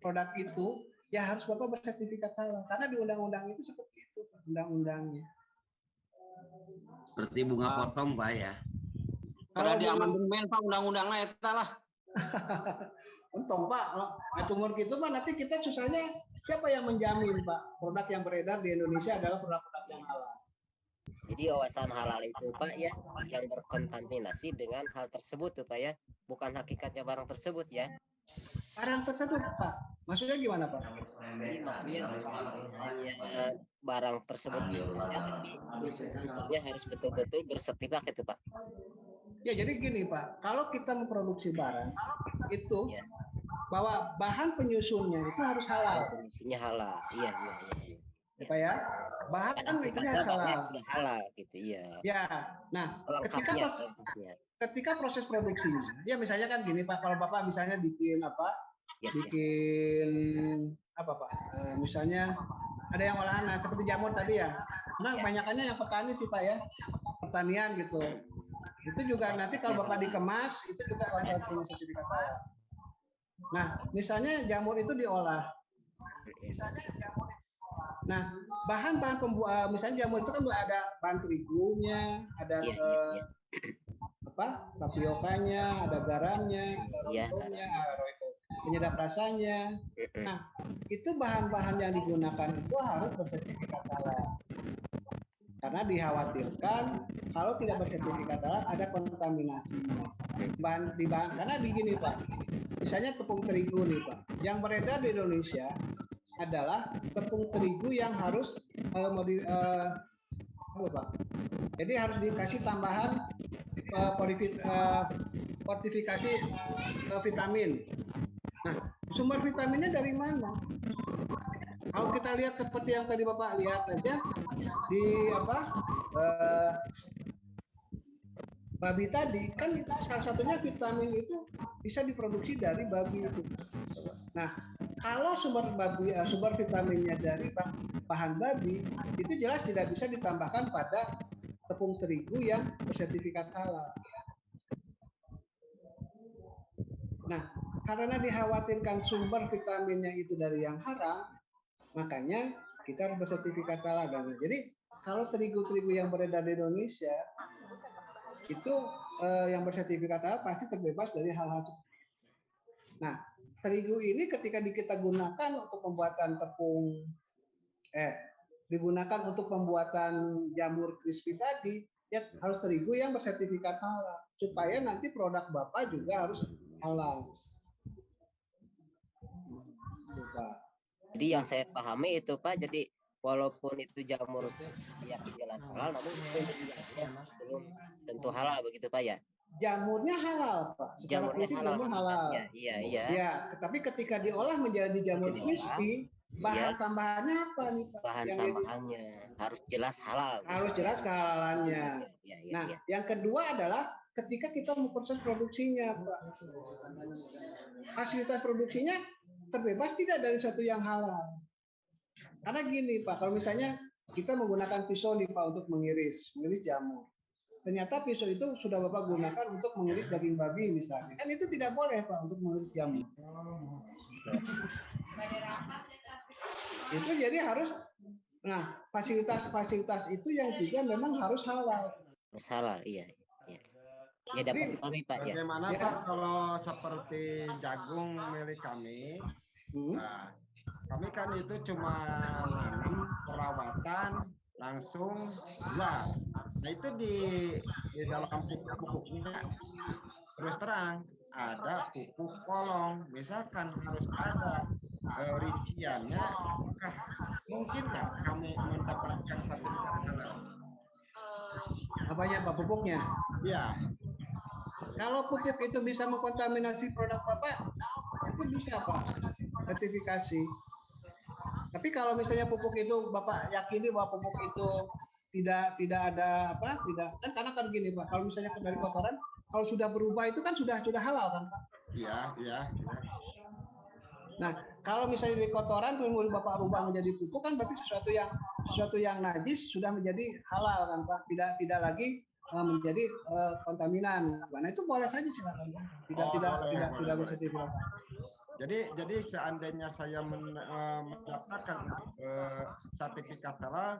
produk itu, ya harus Bapak bersertifikat halal. Karena di undang-undang itu seperti itu, undang-undangnya. Seperti bunga potong Pak ya. Kalau di amandemen Pak undang-undangnya eta lah. Untung Pak, kalau umur gitu Pak nanti kita susahnya siapa yang menjamin Pak produk yang beredar di Indonesia adalah produk-produk yang halal. Jadi wawasan halal itu Pak ya yang berkontaminasi dengan hal tersebut tuh Pak ya, bukan hakikatnya barang tersebut ya. Barang tersebut Pak, maksudnya gimana Pak? Jadi maksudnya bukan hanya barang tersebut saja, tapi unsur-unsurnya harus betul-betul bersertifikat itu Pak. Ya jadi gini Pak, kalau kita memproduksi barang itu Ya. bahwa bahan penyusunnya itu harus halal. Penyusunnya halal, iya. Ya Pak ya, bahan itu harus halal. Sudah halal gitu, iya. Ya, nah ketika proses produksinya, ya misalnya kan gini Pak, kalau Bapak misalnya bikin Pak, misalnya ada yang olahan, seperti jamur tadi ya, karena kebanyakannya yang petani sih Pak ya, pertanian gitu. Itu juga nanti kalau Bapak dikemas, itu kita kontrol punya sertifikat halal. Nah, misalnya jamur itu diolah. Nah, bahan-bahan pembuat, misalnya jamur itu kan ada bahan terigunya, ada tapiokanya, ada garamnya, ada penyedap rasanya. Nah, itu bahan-bahan yang digunakan itu harus bersertifikat halal. Karena dikhawatirkan kalau tidak bersertifikat halal ada kontaminasinya. Karena begini Pak, misalnya tepung terigu nih Pak, yang beredar di Indonesia adalah tepung terigu yang harus jadi harus dikasih tambahan fortifikasi vitamin. Nah, sumber vitaminnya dari mana? Kalau kita lihat seperti yang tadi Bapak lihat aja di babi tadi kan salah satunya vitamin itu bisa diproduksi dari babi itu. Nah, kalau sumber vitaminnya dari bahan babi itu jelas tidak bisa ditambahkan pada tepung terigu yang bersertifikat halal. Nah, karena dikhawatirkan sumber vitaminnya itu dari yang haram, makanya kita harus bersertifikat halal. Jadi kalau terigu-terigu yang beredar di Indonesia itu yang bersertifikat halal pasti terbebas dari hal-hal itu. Nah, terigu ini ketika kita gunakan untuk pembuatan digunakan untuk pembuatan jamur crispy tadi, ya harus terigu yang bersertifikat halal supaya nanti produk Bapak juga harus halal. Jadi yang saya pahami itu Pak, jadi walaupun itu jamur yang jelas halal, namun belum tentu halal begitu Pak ya? Jamurnya halal Pak, secara prinsip jamur halal. Iya. Ya, tapi ketika diolah menjadi jamur crispy, bahan Ya, tambahannya apa nih Pak? bahan Yang tambahannya harus jelas halal. harus jelas kehalalannya. Ya, Nah, yang kedua adalah ketika kita memproses produksinya, Pak. Fasilitas produksinya terbebas tidak dari sesuatu yang halal. Karena gini, Pak, kalau misalnya kita menggunakan pisau nih, Pak, untuk mengiris jamur. Ternyata pisau itu sudah Bapak gunakan untuk mengiris daging babi misalnya. Kan itu tidak boleh, Pak, untuk mengiris jamur. Itu jadi harus, nah, fasilitas-fasilitas itu yang juga memang harus halal. Harus halal, iya. Ya dapat dipahami Pak ya. Bagaimana Pak kalau seperti jagung milik kami? Nah, kami kan itu cuma nanam perawatan langsung jual. Nah itu di dalam pupuk-pupuknya terus terang ada pupuk kolong. Misalkan harus ada rinciannya, apakah mungkin nggak kami mendapatkan sertifikat halal? Apanya Pak, pupuknya? Ya. Kalau pupuk itu bisa mengkontaminasi produk Bapak, itu bisa Pak, sertifikasi. Tapi kalau misalnya pupuk itu Bapak yakini bahwa pupuk itu tidak ada apa, tidak kan karena kan gini Pak, kalau misalnya dari kotoran, kalau sudah berubah itu kan sudah halal kan Pak? Iya. Nah, kalau misalnya di kotoran terus Bapak rubah menjadi pupuk kan berarti sesuatu yang najis sudah menjadi halal kan Pak? Tidak lagi menjadi kontaminan. Nah, itu boleh saja silakan. Tidak bersertifikat. Jadi seandainya saya mendaftarkan sertifikat halal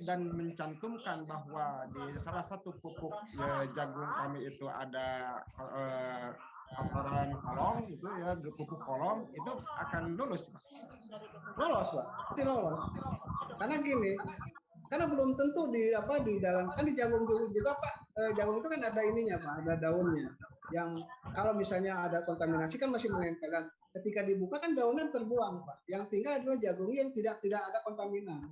dan mencantumkan bahwa di salah satu pupuk jagung kami itu ada kotoran kolong itu ya, pupuk kolong itu akan lulus Pak. Lolos Pak, pasti lolos. Karena gini, karena belum tentu di dalam kan di jagung juga Pak, jagung itu kan ada ininya Pak, ada daunnya. Yang kalau misalnya ada kontaminasi kan masih menempel dan ketika dibuka kan daunnya terbuang Pak. Yang tinggal adalah jagungnya yang tidak ada kontaminan.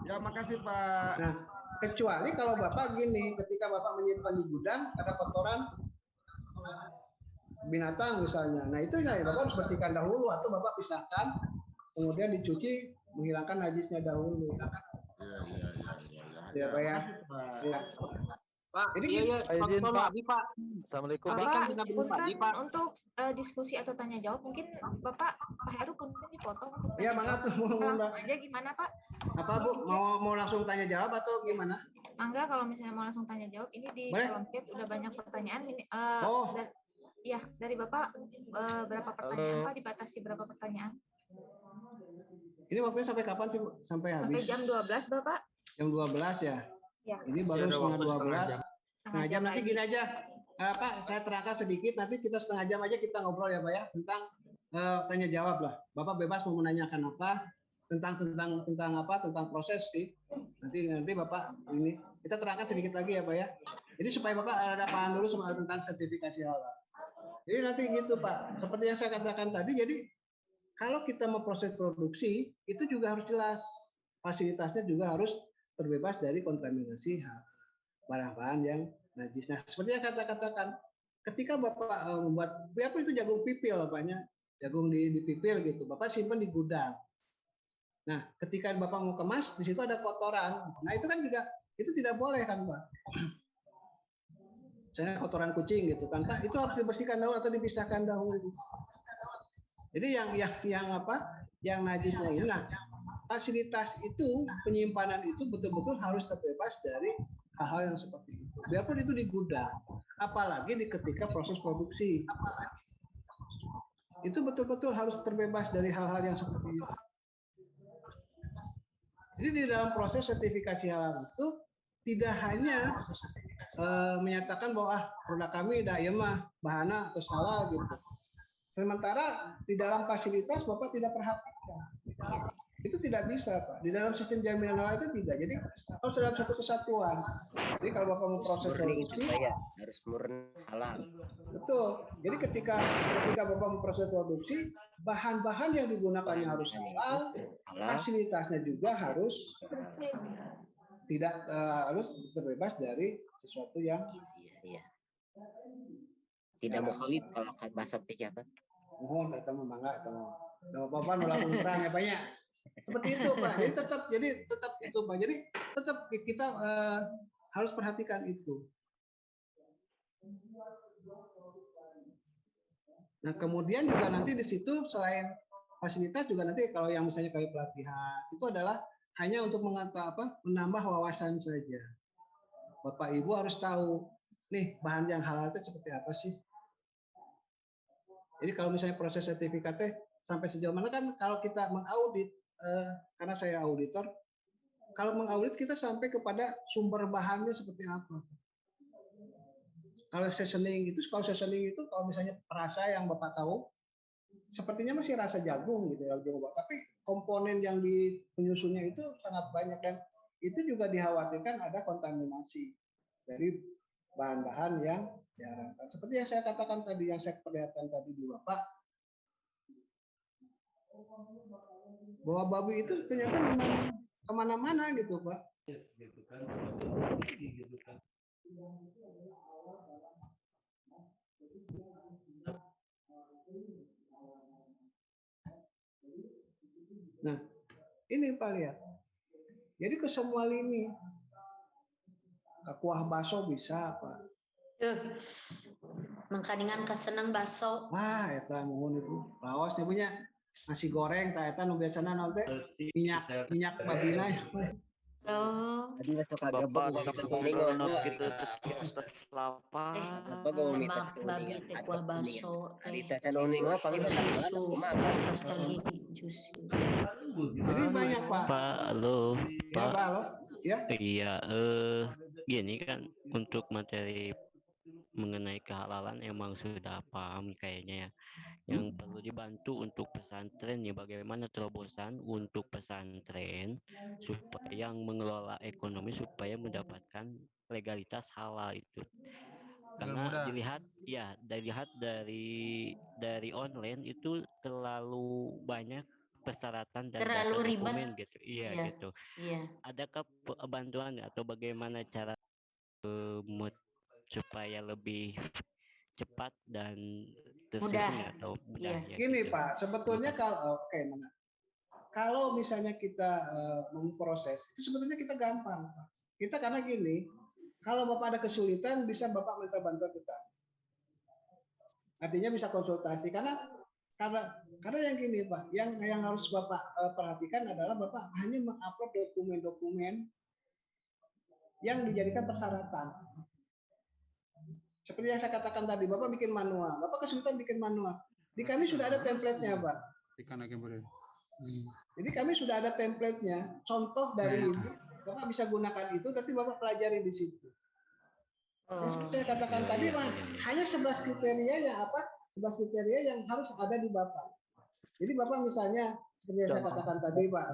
Ya makasih Pak. Nah, kecuali kalau Bapak gini, ketika Bapak menyimpan di gudang ada kotoran binatang misalnya. Nah, itu ya Bapak harus bersihkan dahulu atau Bapak pisahkan kemudian dicuci menghilangkan najisnya dahulu. Ya Pak ya. Pak, jadi iya, Pak. Assalamualaikum Pak. Untuk diskusi atau tanya jawab mungkin Bapak Pak Heru punten dipotong. Iya, mangga tuh langsung aja gimana Pak? Apa Bu, mau langsung tanya jawab atau gimana? Mangga kalau misalnya mau langsung tanya jawab ini di kolom chat udah banyak pertanyaan ini. Dari Bapak berapa pertanyaan Pak? Dibatasi berapa pertanyaan? Ini waktunya sampai kapan sih Bu? Sampai habis? Sampai jam 12 Bapak. Jam 12 ya? Ya. Ini baru setengah 12. Setengah jam nanti gini aja. Pak, saya terangkan sedikit, nanti kita setengah jam aja kita ngobrol ya Pak ya, tentang tanya jawab lah. Bapak bebas mau menanyakan apa, tentang proses sih. Nanti Bapak ini, kita terangkan sedikit lagi ya Pak ya. Jadi supaya Bapak ada paham dulu tentang sertifikasi halal. Jadi nanti gitu Pak, seperti yang saya katakan tadi, jadi kalau kita memproses produksi, itu juga harus jelas. Fasilitasnya juga harus terbebas dari kontaminasi barang-barang yang najis. Nah, seperti yang katakan, ketika Bapak membuat, biarpun itu jagung pipil, Bapaknya, jagung dipipil gitu, Bapak simpan di gudang. Nah, ketika Bapak mau kemas, di situ ada kotoran. Nah, itu kan juga, itu tidak boleh kan Pak. Misalnya kotoran kucing gitu kan Pak, itu harus dibersihkan dahulu atau dipisahkan dahulu. Jadi yang najisnya ini, nah, fasilitas itu, penyimpanan itu betul-betul harus terbebas dari hal-hal yang seperti itu. Biarpun itu di gudang, apalagi ketika proses produksi. Itu betul-betul harus terbebas dari hal-hal yang seperti itu. Jadi di dalam proses sertifikasi halal itu tidak hanya menyatakan bahwa produk kami mah bahana atau halal gitu. Sementara di dalam fasilitas Bapak tidak perhatikan. Itu tidak bisa Pak. Di dalam sistem jaminan halal itu tidak. Jadi harus dalam satu kesatuan. Jadi kalau Bapak mau proses produksi harus murni halal. Betul. Jadi ketika Bapak mau proses produksi, bahan-bahan yang digunakannya harus halal, fasilitasnya juga harus harus terbebas dari sesuatu yang tidak mukhalif kalau bahasa fikih apa? mohon kata mangga eta mah. Bapak melakukan perang ya banyak. Seperti itu Pak. Jadi tetap itu Pak. Jadi tetap kita harus perhatikan itu. Nah, kemudian juga nanti di situ selain fasilitas juga nanti kalau yang misalnya kayak pelatihan itu adalah hanya untuk menambah wawasan saja. Bapak Ibu harus tahu nih bahan yang halal itu seperti apa sih. Jadi kalau misalnya proses sertifikatnya sampai sejauh mana kan kalau kita mengaudit, karena saya auditor, kalau mengaudit kita sampai kepada sumber bahannya seperti apa. Kalau seasoning itu kalau misalnya perasa yang Bapak tahu, sepertinya masih rasa jagung gitu ya, tapi komponen yang di penyusunnya itu sangat banyak dan itu juga dikhawatirkan ada kontaminasi dari bahan-bahan yang diharamkan. Seperti yang saya katakan tadi, yang saya perlihatkan tadi di Bapak, bahwa babi itu ternyata memang kemana-mana gitu Pak. Nah, ini Pak lihat. Jadi ke semua lini. Ke kuah bakso bisa Pak. Mengkadingan kesenang bakso. Wah, eta mohon itu. Laos nih punya nasi goreng, eta nu biasana nanti minyak babina. Oh. Tadi masuk agak bagus kita suling gitu lapar. apa gue mau minta Babi teh kuah bakso. Tadi tes nuling apa panggil susu. Pas lagi jus. Jadi banyak Pak. Pak, halo. Ya, Pak, halo. Ya. Iya, gini kan untuk materi mengenai kehalalan emang sudah paham kayaknya ya. Yang perlu dibantu untuk pesantren ya bagaimana terobosan untuk pesantren supaya yang mengelola ekonomi supaya mendapatkan legalitas halal itu. Karena dilihat dari online itu terlalu banyak persyaratan dan terlalu data ribet dokumen gitu. Iya gitu. Iya. Adakah bantuan atau bagaimana cara supaya lebih cepat dan tersusun atau mudah ya Gini gitu. Pak, sebetulnya kalau misalnya kita memproses itu sebetulnya kita gampang Pak. Kita karena gini, kalau Bapak ada kesulitan bisa Bapak minta bantuan kita. Artinya bisa konsultasi karena yang gini Pak, yang harus Bapak perhatikan adalah Bapak hanya mengupload dokumen-dokumen yang dijadikan persyaratan. Seperti yang saya katakan tadi, Bapak bikin manual. Bapak kesulitan bikin manual. Di kami sudah ada template-nya, Pak. Jadi kami sudah ada template-nya. Contoh dari ini, Bapak bisa gunakan itu, nanti Bapak pelajari di situ. Yang seperti saya katakan tadi, Pak, hanya 11 kriteria yang 11 kriteria yang harus ada di Bapak. Jadi Bapak misalnya, seperti yang saya katakan tadi, Pak,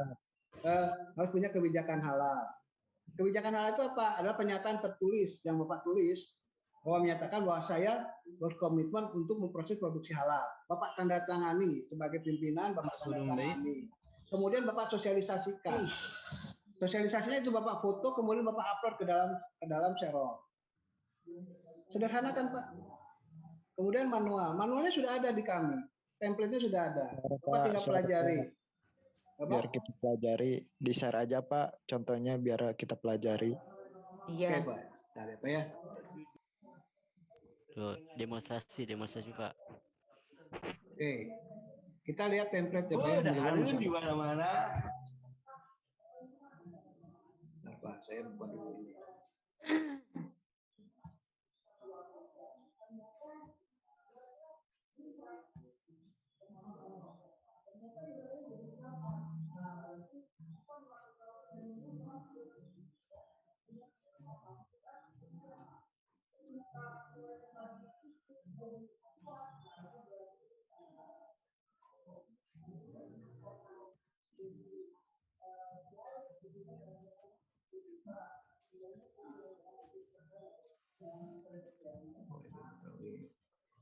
harus punya kebijakan halal. Kebijakan halal itu apa? Adalah pernyataan tertulis yang Bapak tulis bahwa menyatakan bahwa saya berkomitmen untuk memproses produksi halal. Bapak tanda tangani sebagai pimpinan, Bapak tanda tangani. Kemudian Bapak sosialisasikan. Sosialisasinya itu Bapak foto, kemudian Bapak upload ke dalam Xerox. Sederhana kan Pak? Kemudian manual. Manualnya sudah ada di kami. Template-nya sudah ada. Bapak tinggal pelajari. Biar kita pelajari, di-share aja Pak. Contohnya biar kita pelajari. Iya. Oke Pak. Dari apa ya? Demonstrasi Pak. Oke. Kita lihat template ya Pak. Udah ada di mana-mana. Bentar, Pak, saya buat dulu ini.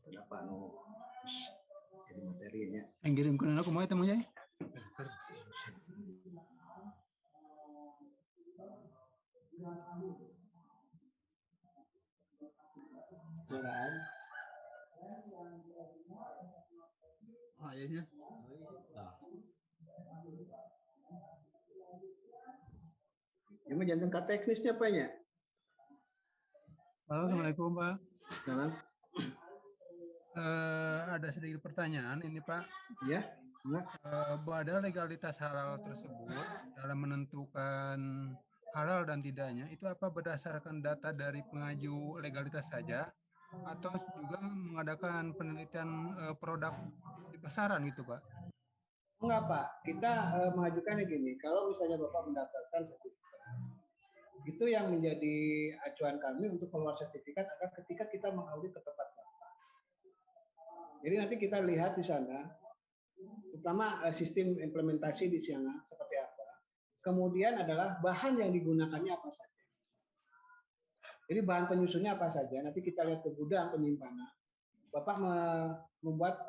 Terdapat terus jadi materinya. Yang kirim ke aku mau temunya. kayaknya. Ini jangan ke teknisnya Pak ya. Halo, Assalamualaikum Pak. Jangan. Ada sedikit pertanyaan ini Pak. Ya. Bahwa ada legalitas halal tersebut dalam menentukan halal dan tidaknya itu apa berdasarkan data dari pengaju legalitas saja atau juga mengadakan penelitian produk di pasaran gitu Pak? Enggak Pak, kita mengajukannya gini, kalau misalnya Bapak mendaftarkan sertifikat, itu yang menjadi acuan kami untuk keluar sertifikat adalah ketika kita mengaudit ke tempat Bapak. Jadi nanti kita lihat di sana, pertama sistem implementasi di sana seperti apa, kemudian adalah bahan yang digunakannya apa saja. Jadi bahan penyusunnya apa saja, nanti kita lihat ke gudang penyimpanan, Bapak membuat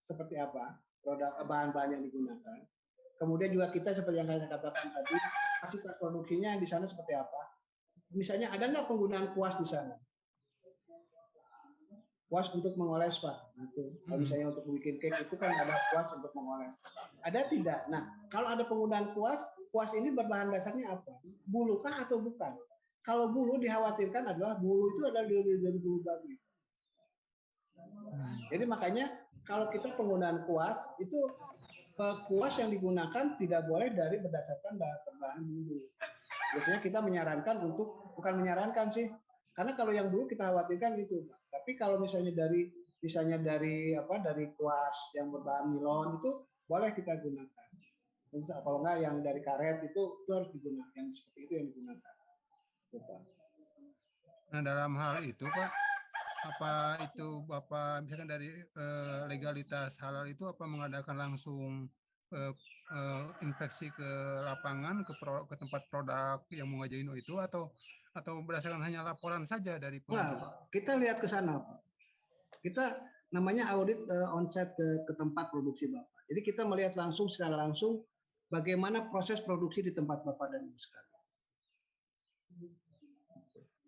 seperti apa, produk bahan-bahan yang digunakan. Kemudian juga kita seperti yang saya katakan tadi, kapasitas produksinya di sana seperti apa. Misalnya ada nggak penggunaan kuas di sana? Kuas untuk mengoles Pak. Nah, itu. Kalau misalnya untuk bikin cake itu kan ada kuas untuk mengoles. Ada tidak? Nah, kalau ada penggunaan kuas, kuas ini berbahan dasarnya apa? Bulu kah atau bukan? Kalau bulu dikhawatirkan adalah bulu itu adalah dari bulu babi. Jadi makanya kalau kita penggunaan kuas itu kuas yang digunakan tidak boleh dari berdasarkan berbahan bulu. Biasanya kita menyarankan untuk, bukan menyarankan sih, karena kalau yang dulu kita khawatirkan itu, Pak. Tapi kalau misalnya dari kuas yang berbahan nilon itu boleh kita gunakan. Atau enggak yang dari karet itu harus digunakan, yang seperti itu yang digunakan. Pak. Nah dalam hal itu Pak, apa itu Bapak misalkan dari legalitas halal itu apa mengadakan langsung inspeksi ke lapangan ke tempat produk yang mau ngajuin itu atau berdasarkan hanya laporan saja dari pengajuan? Nah, kita lihat ke sana Pak. Kita namanya audit on-site ke tempat produksi Bapak. Jadi kita melihat langsung secara langsung bagaimana proses produksi di tempat Bapak dan Ibu sekalian.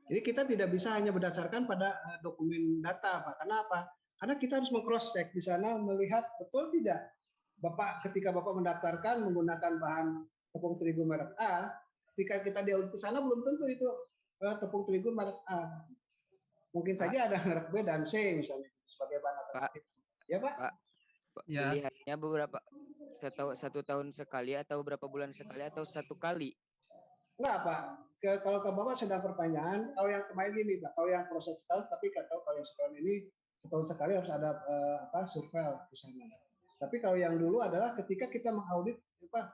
Jadi kita tidak bisa hanya berdasarkan pada dokumen data, Pak. Karena apa? Karena kita harus meng-cross check di sana melihat betul tidak Bapak ketika Bapak mendaftarkan menggunakan bahan tepung terigu merek A, ketika kita diaudit ke sana belum tentu itu tepung terigu merek A. Mungkin saja ada merek B dan C misalnya sebagai bahan alternatif. Ya, Pak? Ya. Dilihatnya beberapa satu tahun sekali atau berapa bulan sekali atau satu kali? Enggak, Pak. Kalau ke Bapak sedang pertanyaan, kalau yang kemarin gini, Pak, kalau yang proses sekali, tapi kalau yang setahun ini, setahun sekali harus ada survei di sana. Tapi kalau yang dulu adalah ketika kita mengaudit, Pak,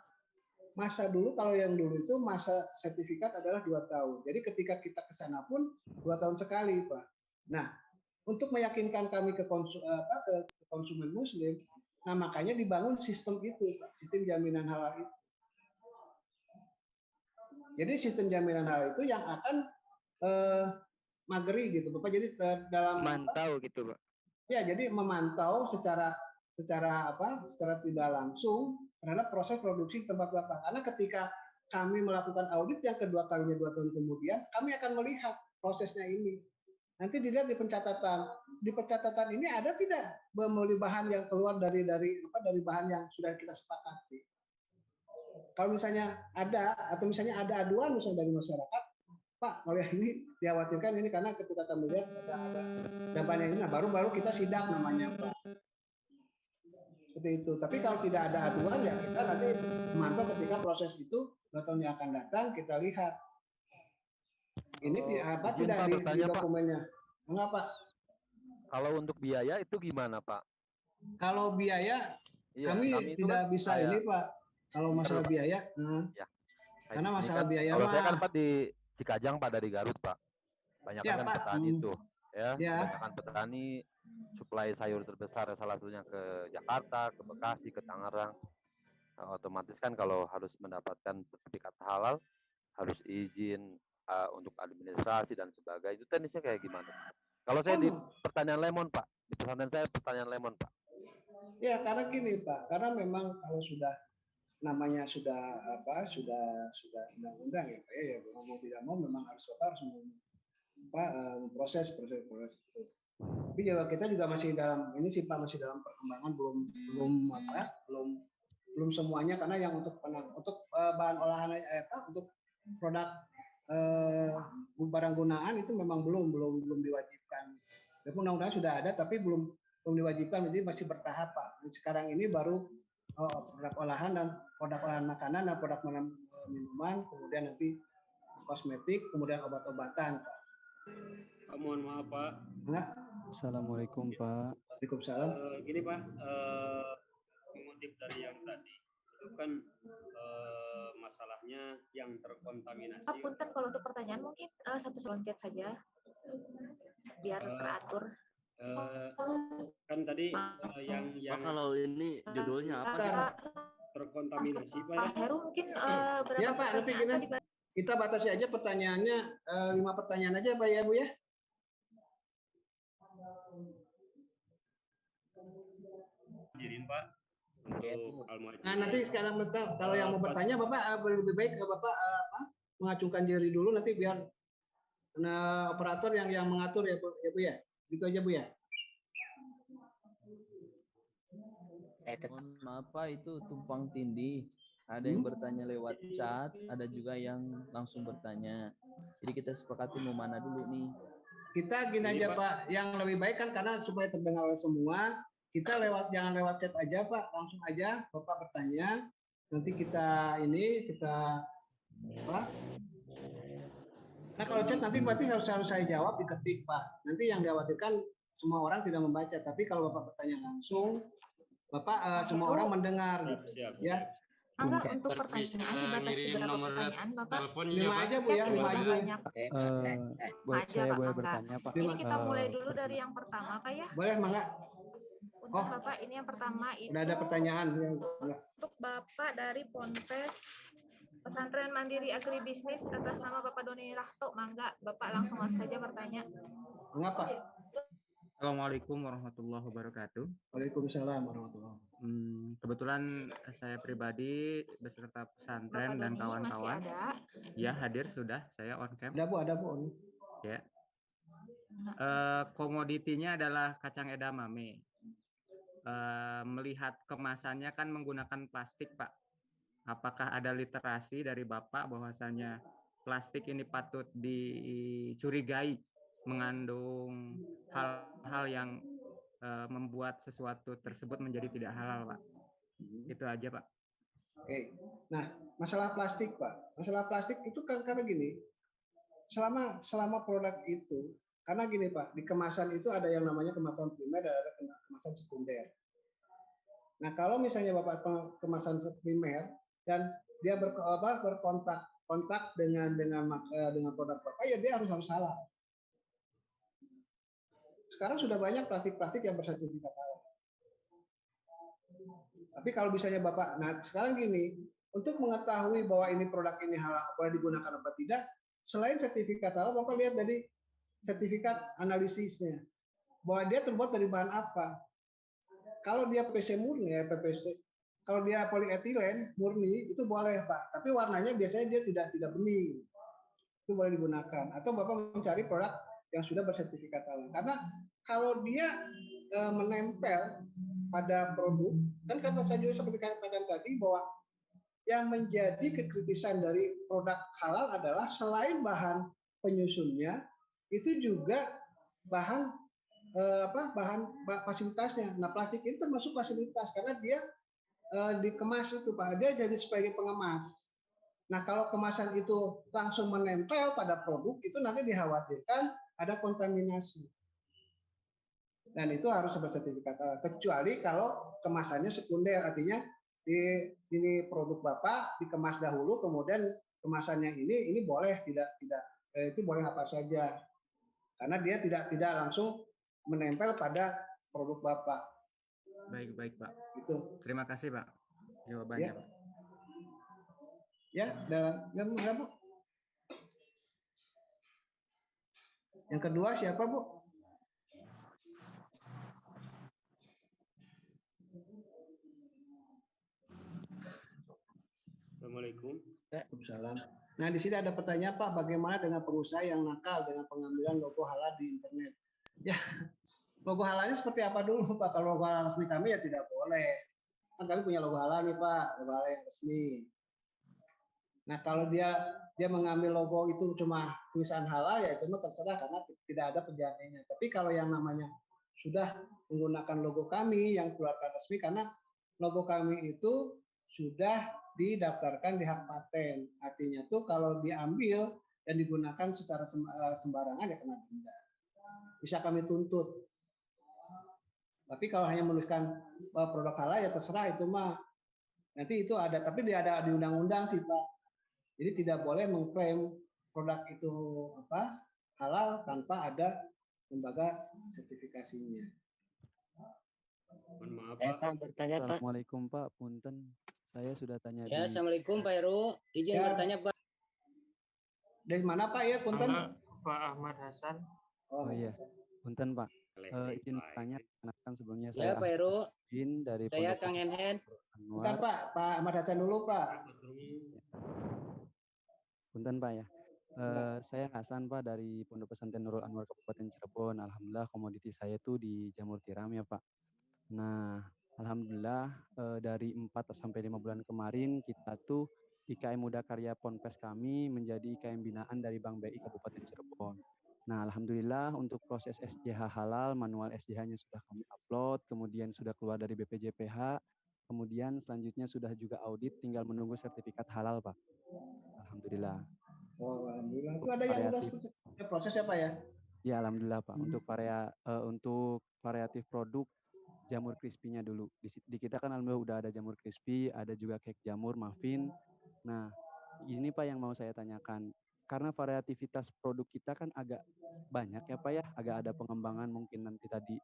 masa dulu kalau yang dulu itu masa sertifikat adalah 2 tahun. Jadi ketika kita ke sana pun 2 tahun sekali, Pak. Nah, untuk meyakinkan kami ke konsumen Muslim, nah makanya dibangun sistem itu, Pak, sistem jaminan halal itu. Jadi sistem jaminan halal itu yang akan mageri gitu, Bapak. Jadi dalam memantau gitu, Pak. Ya, jadi memantau secara tidak langsung terhadap proses produksi tempat Bapak. Karena ketika kami melakukan audit yang kedua kalinya 2 tahun kemudian, kami akan melihat prosesnya ini. Nanti dilihat di pencatatan. Di pencatatan ini ada tidak membeli bahan yang keluar dari bahan yang sudah kita sepakati. Kalau misalnya ada atau misalnya ada aduan misalnya dari masyarakat, Pak, kalau yang ini dikhawatirkan ini karena ketika kami lihat ada bahan ini, nah baru kita sidak namanya, Pak. Seperti itu. Tapi kalau tidak ada aduan ya kita nanti memantau ketika proses itu 2 tahun yang akan datang kita lihat. Ini tidak di dokumennya. Enggak, Pak. Kalau untuk biaya itu gimana, Pak? Kalau biaya kami tidak bisa ini, Pak. Kalau masalah biaya, ya. Karena masalah biaya kalau saya kan Pak di Cikajang, Pak, dari Garut, Pak. Banyak kan petani itu, ya. Banyak petani suplai sayur terbesar salah satunya ke Jakarta, ke Bekasi, ke Tangerang. Nah, otomatis kan kalau harus mendapatkan sertifikat halal harus izin untuk administrasi dan sebagainya. Itu teknisnya kayak gimana? Kalau saya di pertanian lemon, Pak, di pesantren saya pertanian lemon, Pak. Ya, karena gini, Pak, karena memang kalau sudah namanya sudah undang-undang ya Pak ya, mau tidak mau memang harus memproses itu. Tapi juga kita juga masih dalam ini sih Pak, masih dalam perkembangan, belum semuanya, karena yang untuk bahan olahan untuk produk barang gunaan itu memang belum diwajibkan. Undang-undang sudah ada tapi belum diwajibkan, jadi masih bertahap Pak. Sekarang ini baru produk olahan dan produk olahan makanan dan produk minuman, kemudian nanti kosmetik, kemudian obat-obatan Pak. Mohon maaf Pak. Assalamualaikum Pak. Waalaikumsalam. Gini Pak, mengutip dari yang tadi itu kan masalahnya yang terkontaminasi. Punten, kalau untuk pertanyaan mungkin satu seloncat saja biar teratur. Kan tadi yang Pak, kalau ini judulnya apa sih Pak? Terkontaminasi Pak Pak Heru mungkin berapa ya Pak, nanti kita batasi aja pertanyaannya 5 pertanyaan aja Pak ya Bu ya. Jirin Pak. Nah nanti sekarang kalau yang mau bertanya Bapak lebih baik Bapak mengacungkan diri dulu, nanti biar operator yang mengatur ya Bu ya. Gitu aja Bu ya. Mohon maaf Pak, itu tumpang tindih. Ada yang bertanya lewat chat, ada juga yang langsung bertanya. Jadi kita sepakati mau mana dulu nih. Kita gini aja Pak, yang lebih baik kan karena supaya terdengar oleh semua, kita jangan lewat chat aja Pak, langsung aja Bapak bertanya. Nanti kita apa? Nah kalau chat nanti berarti harus saya jawab, diketik Pak. Nanti yang dikhawatirkan semua orang tidak membaca, tapi kalau Bapak bertanya langsung, Bapak semua orang mendengar gitu. Ya. Angga, untuk pertanyaan dibatasi berapa pertanyaan Bapak? 5 aja Bu ya, 5 aja. Saya boleh bertanya Pak? Ini kita mulai dulu dari yang pertama Pak ya. Boleh Mangga. Untuk Bapak ini yang pertama itu. Udah ada pertanyaan yang untuk Bapak dari Ponpes Pesantren Mandiri Agribisnis atas nama Bapak Doni Rahto, Mangga Bapak langsung saja bertanya. Mengapa? Assalamualaikum warahmatullahi wabarakatuh. Waalaikumsalam warahmatullahi wabarakatuh. Kebetulan saya pribadi beserta pesantren dan kawan-kawan ya hadir sudah, saya on cam. Ada Bu. Ya. Komoditinya adalah kacang edamame. Melihat kemasannya kan menggunakan plastik Pak. Apakah ada literasi dari Bapak bahwasanya plastik ini patut dicurigai mengandung hal-hal yang membuat sesuatu tersebut menjadi tidak halal Pak? Itu aja Pak. Oke. Nah, masalah plastik Pak. Masalah plastik itu kan karena gini, selama produk itu, karena gini Pak, di kemasan itu ada yang namanya kemasan primer dan ada kemasan sekunder. Nah, kalau misalnya Bapak kemasan primer dan dia berkontak dengan produk Bapak, ya dia harus halal. Sekarang sudah banyak plastik-plastik yang bersertifikat halal. Tapi kalau misalnya Bapak, nah sekarang gini, untuk mengetahui bahwa ini produk ini halal, boleh digunakan apa tidak, selain sertifikat halal, Bapak lihat dari sertifikat analisisnya, bahwa dia terbuat dari bahan apa. Kalau dia PVC murni, kalau dia polietilen murni, itu boleh Pak. Tapi warnanya biasanya dia tidak bening, itu boleh digunakan. Atau Bapak mencari produk yang sudah bersertifikat halal. Karena kalau dia menempel pada produk, kan kata saya juga seperti katakan tadi bahwa yang menjadi kekritisan dari produk halal adalah selain bahan penyusunnya, itu juga bahan fasilitasnya. Nah, plastik ini termasuk fasilitas karena dia dikemas itu Pak, dia jadi sebagai pengemas. Nah, kalau kemasan itu langsung menempel pada produk, itu nanti dikhawatirkan ada kontaminasi. Dan itu harus bersertifikat halal. Kecuali kalau kemasannya sekunder, artinya ini produk Bapak dikemas dahulu, kemudian kemasannya ini boleh itu boleh apa saja. Karena dia tidak langsung menempel pada produk Bapak. Baik Pak. Itu. Terima kasih Pak jawabannya Ya. Pak. Ya, Bu. Yang kedua siapa Bu? Assalamualaikum. Waalaikumsalam. Nah, di sini ada pertanyaan Pak, bagaimana dengan pengusaha yang nakal dengan pengambilan logo halal di internet? Ya, Logo halalnya seperti apa dulu Pak? Kalau logo halal resmi kami ya tidak boleh. Kan kami punya logo halal nih Pak, logo halal yang resmi. Nah kalau dia mengambil logo itu cuma tulisan halal ya cuma terserah karena tidak ada penjaminnya. Tapi kalau yang namanya sudah menggunakan logo kami yang keluarkan resmi karena logo kami itu sudah didaftarkan di hak paten. Artinya tuh kalau diambil dan digunakan secara sembarangan ya kena denda. Bisa kami tuntut. Tapi kalau hanya menuliskan produk halal ya terserah itu mah. Nanti itu ada, tapi dia ada di undang-undang sih Pak. Jadi tidak boleh mengklaim produk itu halal tanpa ada lembaga sertifikasinya. Mohon maaf Saya Pak. Pak bertanya Pak. Assalamualaikum Pak, punten. Saya sudah tanya Ya, di Assalamualaikum Pak Heru. Izin Ya. bertanya Pak. Dari mana Pak ya, punten? Pak Ahmad Hasan. Oh iya, punten Pak. Izin bertanya, kenalkan sebelumnya Ya saya Pak Heru. Izin dari Saya Pondok Kang Pesantren Henhen. Bentar Pak, Pak Ahmad Hasan dulu Pak. Punten Pak ya. Saya Hasan Pak dari Pondok Pesantren Nurul Anwar Kabupaten Cirebon. Alhamdulillah komoditi saya tuh di jamur tiram ya Pak. Nah, alhamdulillah dari 4 sampai 5 bulan kemarin kita tuh IKM Muda Karya Ponpes kami menjadi IKM binaan dari Bank BI Kabupaten Cirebon. Nah, alhamdulillah untuk proses SJH halal, manual SJH-nya sudah kami upload, kemudian sudah keluar dari BPJPH, kemudian selanjutnya sudah juga audit, tinggal menunggu sertifikat halal, Pak. Alhamdulillah. Oh, alhamdulillah. Itu ada yang udah proses ya Pak ya? Ya, alhamdulillah Pak. Untuk variatif produk jamur crispy-nya dulu. Di kita kan alhamdulillah udah ada jamur crispy, ada juga cake jamur, muffin. Nah, ini Pak yang mau saya tanyakan. Karena variativitas produk kita kan agak banyak ya Pak ya, agak ada pengembangan mungkin nanti tadi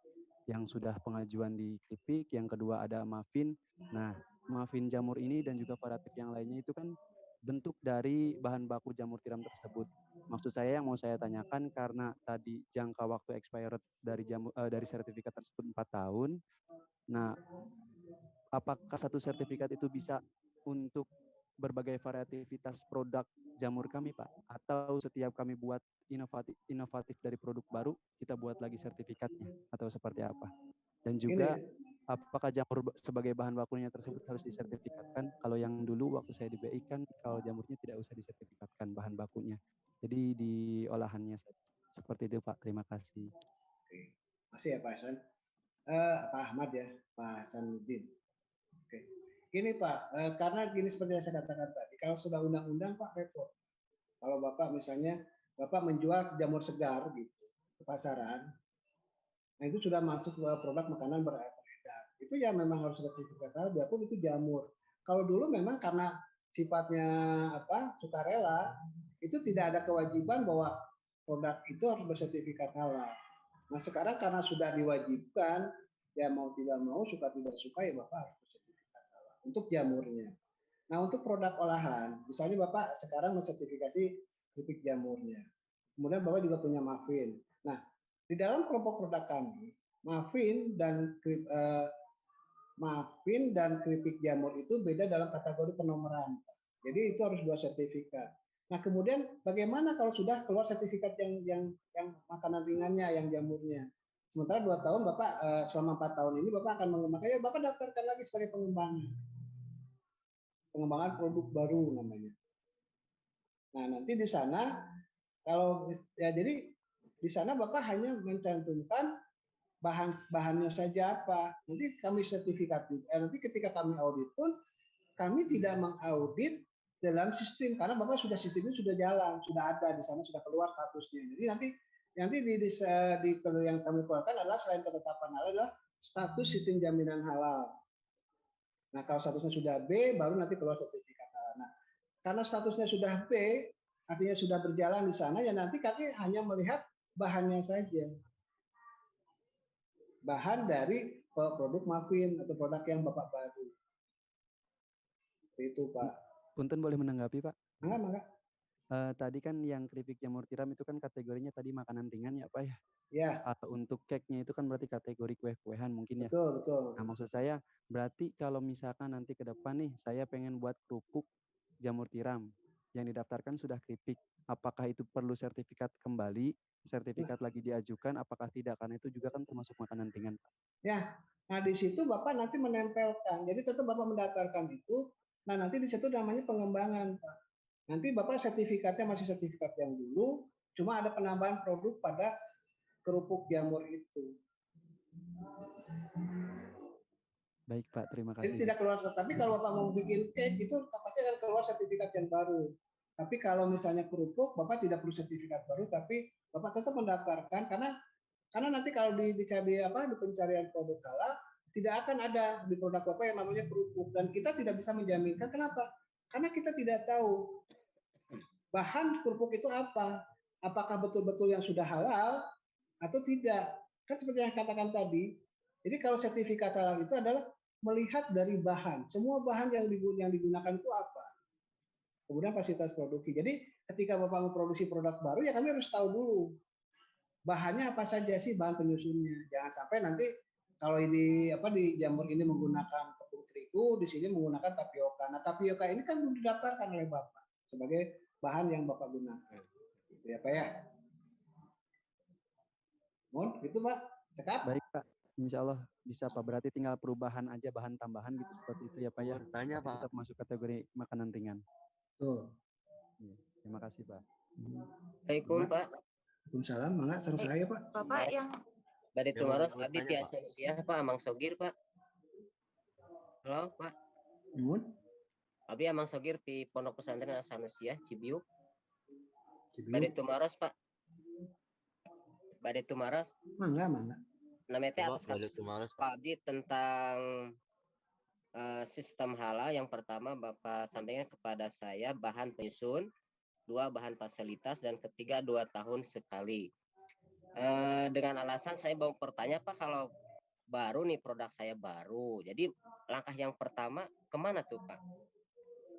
yang sudah pengajuan di keripik, yang kedua ada muffin. Nah, muffin jamur ini dan juga variatif yang lainnya itu kan bentuk dari bahan baku jamur tiram tersebut. Maksud saya yang mau saya tanyakan karena tadi jangka waktu expired dari sertifikat tersebut 4 tahun. Nah, apakah satu sertifikat itu bisa untuk berbagai variativitas produk jamur kami Pak? Atau setiap kami buat inovatif dari produk baru, kita buat lagi sertifikatnya? Atau seperti apa? Dan juga apakah jamur sebagai bahan bakunya tersebut harus disertifikatkan? Kalau yang dulu waktu saya di BI kan kalau jamurnya tidak usah disertifikatkan bahan bakunya. Jadi di olahannya saja. Seperti itu Pak, terima kasih. Oke. Masih ya Pak Hasan. Pak Ahmad ya, Pak Hasanuddin. Oke. Gini Pak, karena gini seperti yang saya katakan tadi, kalau sudah undang-undang Pak repot. Kalau Bapak misalnya Bapak menjual jamur segar gitu ke pasaran, nah itu sudah masuk ke produk makanan beredar. Itu ya memang harus sertifikat halal, biarpun itu jamur. Kalau dulu memang karena sifatnya sukarela, itu tidak ada kewajiban bahwa produk itu harus bersertifikat halal. Nah sekarang karena sudah diwajibkan, ya mau tidak mau, suka tidak suka ya Bapak harus bersertifikat halal untuk jamurnya. Nah untuk produk olahan, misalnya Bapak sekarang mensertifikasi keripik jamurnya. Kemudian Bapak juga punya muffin. Nah di dalam kelompok produk kami, muffin dan keripik jamur itu beda dalam kategori penomoran. Jadi itu harus 2 sertifikat. Nah kemudian bagaimana kalau sudah keluar sertifikat yang makanan ringannya, yang jamurnya? Sementara 2 tahun Bapak selama 4 tahun ini Bapak akan mengembangkan, ya Bapak daftarkan lagi sebagai pengembangan produk baru namanya. Nah nanti di sana kalau ya jadi di sana Bapak hanya mencantumkan bahannya saja apa. Nanti kami sertifikat. Nanti ketika kami audit pun kami tidak mengaudit dalam sistem karena Bapak sudah sistemnya sudah jalan, sudah ada di sana, sudah keluar statusnya. Jadi nanti di yang kami keluarkan adalah selain ketetapan halal adalah status sistem jaminan halal. Nah kalau statusnya sudah B baru nanti keluar sertifikat halal. Nah karena statusnya sudah B artinya sudah berjalan di sana ya nanti kami hanya melihat bahannya saja. Bahan dari produk muffin atau produk yang Bapak baru. Itu Pak. Punten boleh menanggapi Pak? Enggak. Tadi kan yang keripik jamur tiram itu kan kategorinya tadi makanan ringan ya Pak ya? Ya. Untuk cake-nya itu kan berarti kategori kue-kuehan mungkin ya? Betul. Nah maksud saya berarti kalau misalkan nanti ke depan nih saya pengen buat kerupuk jamur tiram. yang didaftarkan sudah keripik. Apakah itu perlu sertifikat kembali, sertifikat lagi diajukan, apakah tidak? Karena itu juga kan termasuk makanan ringan, Pak. Ya, nah di situ Bapak nanti menempelkan. Jadi tetap Bapak mendaftarkan itu. Nah nanti di situ namanya pengembangan, Pak. Nanti Bapak sertifikatnya masih sertifikat yang dulu, cuma ada penambahan produk pada kerupuk jamur itu. Baik Pak, terima Jadi kasih. tidak keluar, tapi kalau Bapak mau bikin cake itu pasti akan keluar sertifikat yang baru. Tapi kalau misalnya kerupuk, Bapak tidak perlu sertifikat baru, tapi Bapak tetap mendaftarkan karena nanti kalau dicari di pencarian produk halal tidak akan ada di produk Bapak yang namanya kerupuk, dan kita tidak bisa menjaminkan. Kenapa? Karena kita tidak tahu bahan kerupuk itu apa, apakah betul-betul yang sudah halal atau tidak. Kan seperti yang katakan tadi. Jadi kalau sertifikat halal itu adalah melihat dari bahan, semua bahan yang digunakan itu apa. Kemudian fasilitas produksi. Jadi ketika Bapak memproduksi produk baru, ya kami harus tahu dulu bahannya apa saja sih, bahan penyusunnya. Jangan sampai nanti kalau ini di jamur ini menggunakan tepung terigu, di sini menggunakan tapioka. Nah, tapioka ini kan belum didaftarkan oleh Bapak sebagai bahan yang Bapak gunakan. Gitu ya, Pak ya. Mohon, gitu Pak. Cekap. Baik Pak, insya Allah bisa Pak. Berarti tinggal perubahan aja, bahan tambahan gitu seperti itu ya Pak ya. Tanya Pak. Tetap masuk kategori makanan ringan. Tuh. Ya, terima kasih Pak. Assalamualaikum Pak. Waalaikumsalam, mangga sareng saya Pak. Bapak yang Dari Tumaros Abdi tiasa ya Pak, Amang Sogir Pak. Halo Pak. Nuhun. Abdi Amang Sogir di Pondok Pesantren Asanusia Cibiuk. Dari Tumaros Pak. Bade Tumaros. Mangga. Namanya teh atas Pak Abdi tentang sistem halal. Yang pertama Bapak sampaikan kepada saya bahan penyusun, 2 bahan fasilitas, dan ketiga 2 tahun sekali. Dengan alasan saya mau bertanya Pak, kalau baru nih produk saya baru, jadi langkah yang pertama kemana tuh Pak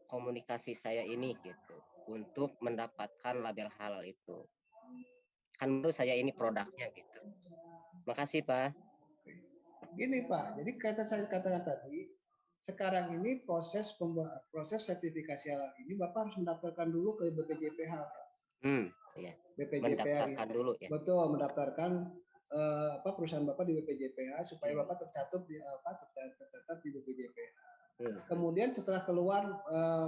komunikasi saya ini gitu untuk mendapatkan label halal itu? Kan menurut saya ini produknya gitu. Makasih Pak. Gini Pak, jadi saya katakan tadi, sekarang ini proses sertifikasi halal ini Bapak harus mendaftarkan dulu ke BPJPH. Iya. BPJPH mendaftarkan dulu ya. Betul, mendaftarkan perusahaan Bapak di BPJPH supaya Bapak tercatat di BPJPH. Kemudian setelah keluar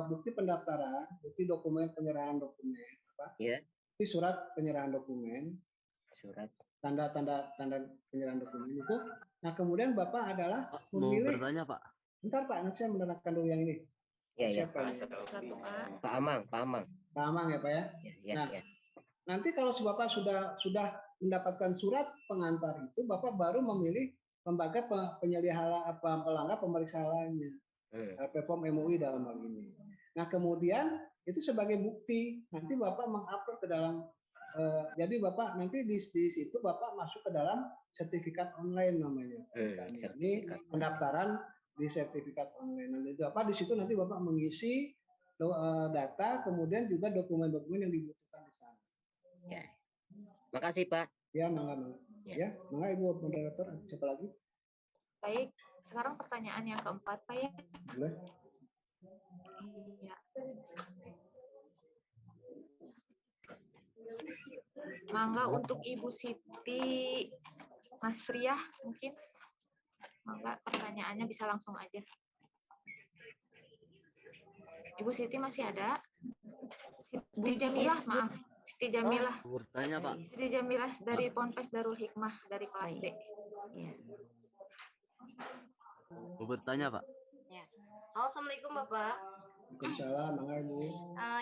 bukti pendaftaran, bukti dokumen penyerahan dokumen, bukti surat penyerahan dokumen, tanda penyerahan dokumen itu. Nah kemudian Bapak adalah memilih. Mau bertanya Pak. Bentar Pak, nanti saya menerangkan dulu yang ini. Iya. Pak Amang ya Pak ya. Nah, nanti kalau Bapak sudah mendapatkan surat pengantar itu, Bapak baru memilih lembaga penyedia halal pelanggar pemeriksa halalnya. LPPOM MUI dalam hal ini. Nah, kemudian itu sebagai bukti nanti Bapak mengupload ke dalam jadi Bapak nanti di situ Bapak masuk ke dalam sertifikat online namanya. Ini pendaftaran di sertifikat online. Nanti Bapak di situ nanti Bapak mengisi data, kemudian juga dokumen-dokumen yang dibutuhkan di sana. Ya. Makasih Pak. Ya, mangga. Ya, mangga Ibu moderator. Siapa lagi? Baik, sekarang pertanyaan yang keempat Pak ya. Boleh. Iya. Mangga untuk Ibu Siti Masriah mungkin. Mangga pertanyaannya bisa langsung aja. Ibu Siti masih ada? Siti Jamilah, maaf. Siti Jamilah. Bertanya Pak. Siti Jamilah dari Ponpes Darul Hikmah dari kelas D. Iya. Mau bertanya Pak. Ya. Halo, Assalamualaikum Bapak. Waalaikumsalam, mangga Ibu.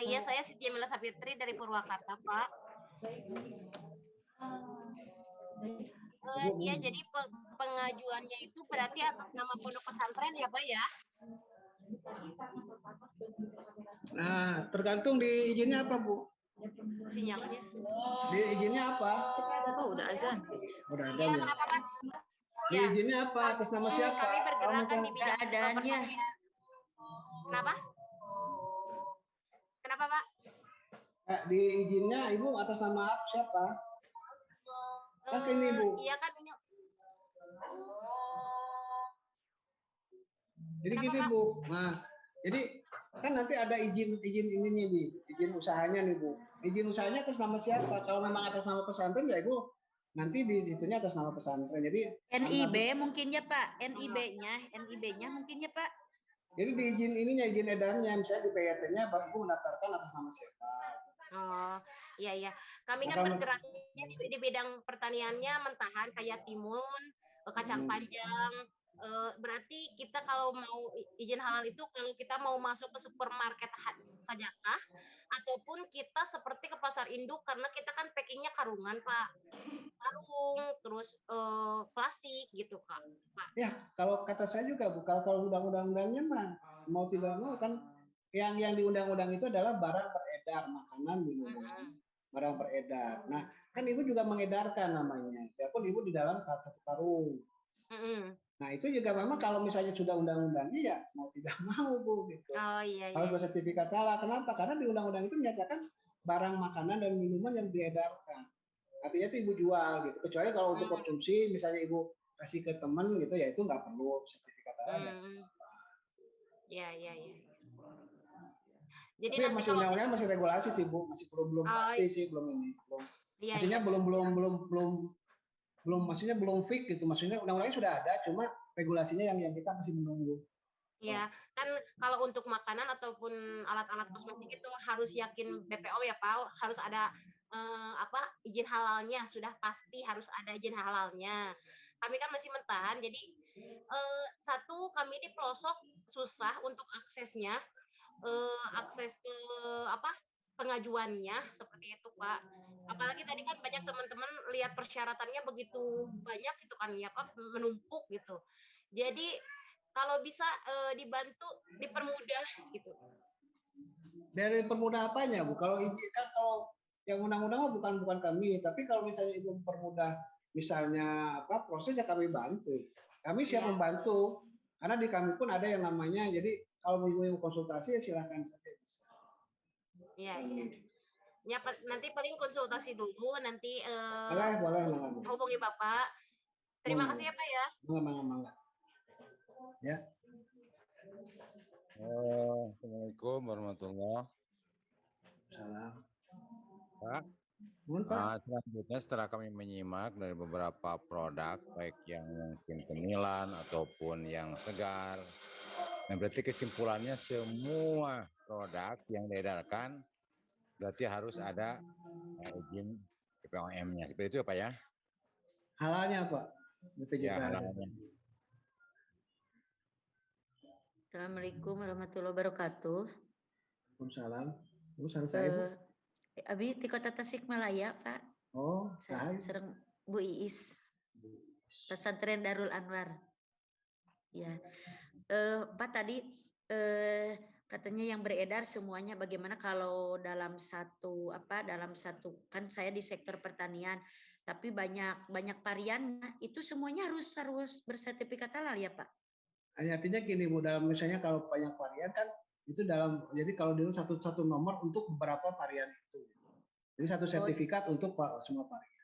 Iya, saya Siti Jamilah Sapitri dari Purwakarta Pak. Iya, jadi pengajuannya itu berarti atas nama pondok pesantren ya Pak ya? Nah, tergantung di izinnya apa Bu? Sinyalnya. Di izinnya apa? Oh, udah azan. Udah azan Iya, ya. kenapa Pak? Di izinnya apa? Atas nama siapa? Kami bergerak kan di bidang keadaannya. Kenapa? Kenapa Pak? Di izinnya Ibu atas nama siapa? Kan ini Bu. Iya kan ini. Jadi gini Bu. Nah, jadi Kan nanti ada izin ininya nih, izin usahanya nih Bu. Izin usahanya atas nama siapa? Kalau memang atas nama pesantren ya Ibu nanti di situnya atas nama pesantren. Jadi NIB mungkin ya Pak, NIB-nya mungkin ya Pak. Jadi di izin edarnya, misalnya di PYT-nya Ibu mendaftarkan atas nama siapa. Oh, iya. Kami kan bergeraknya di bidang pertaniannya mentahan kayak timun, kacang panjang. Berarti kita kalau mau izin halal itu kalau kita mau masuk ke supermarket sajakah ataupun kita seperti ke pasar induk karena kita kan packingnya karungan Pak, karung terus plastik gitu Kak. Ya kalau kata saya juga Bu, kalau undang-undangnya mah mau tidak mau kan yang di undang-undang itu adalah barang beredar, makanan, minuman, barang beredar. Nah kan Ibu juga mengedarkan namanya, walaupun Ibu di dalam satu karung. Nah itu juga memang kalau misalnya sudah undang-undangnya ya mau tidak mau Bu gitu. Oh iya. Harus bersertifikat halal. Kenapa? Karena di undang-undang itu menyatakan barang makanan dan minuman yang diedarkan. Artinya itu Ibu jual gitu. Kecuali kalau untuk konsumsi misalnya Ibu kasih ke teman gitu ya itu nggak perlu sertifikat halal. Iya. Jadi tapi masih undang-undang masih regulasi sih Bu, masih belum pasti sih belum ini. Maksudnya maksudnya belum fix gitu. Maksudnya undang-undangnya sudah ada, cuma regulasinya yang kita masih menunggu. Ya, kan kalau untuk makanan ataupun alat-alat kosmetik itu harus yakin BPO ya Pak, harus ada izin halalnya, sudah pasti harus ada izin halalnya. Kami kan masih mentahan, jadi satu kami di pelosok susah untuk aksesnya, akses ke pengajuannya seperti itu Pak. Apalagi tadi kan banyak teman-teman lihat persyaratannya begitu banyak gitu kan ya Pak, menumpuk gitu. Jadi kalau bisa dibantu dipermudah gitu. Dari permudah apanya Bu? Kalau izin kan kalau yang undang-undang bukan kami, tapi kalau misalnya Ibu mempermudah misalnya proses ya kami bantu. Kami siap membantu karena di kami pun ada yang namanya jadi kalau Ibu konsultasi ya silakan saja bisa. Iya. Ya nanti paling konsultasi dulu nanti boleh. hubungi Bapak. Terima kasih ya Pak ya. Mangga. Ya. Assalamualaikum warahmatullahi wabarakatuh. Pak. Selanjutnya setelah kami menyimak dari beberapa produk baik yang mungkin cemilan ataupun yang segar. Nah, berarti kesimpulannya semua produk yang diedarkan berarti harus ada izin BPOM-nya. Seperti itu ya Pak ya? Halalnya Pak. Ya, halalnya. Assalamualaikum warahmatullahi wabarakatuh. Waalaikumsalam. Bu saya Bu. Abi di Kota Tasikmalaya Pak. Oh, Sereng Bu Iis. Pesantren Darul Anwar. Ya. Pak tadi katanya yang beredar semuanya bagaimana kalau dalam satu kan saya di sektor pertanian tapi banyak varian itu semuanya harus bersertifikat halal ya Pak? Artinya gini Bu, dalam misalnya kalau banyak varian kan itu jadi kalau dulu satu nomor untuk beberapa varian itu. Jadi satu sertifikat untuk semua varian.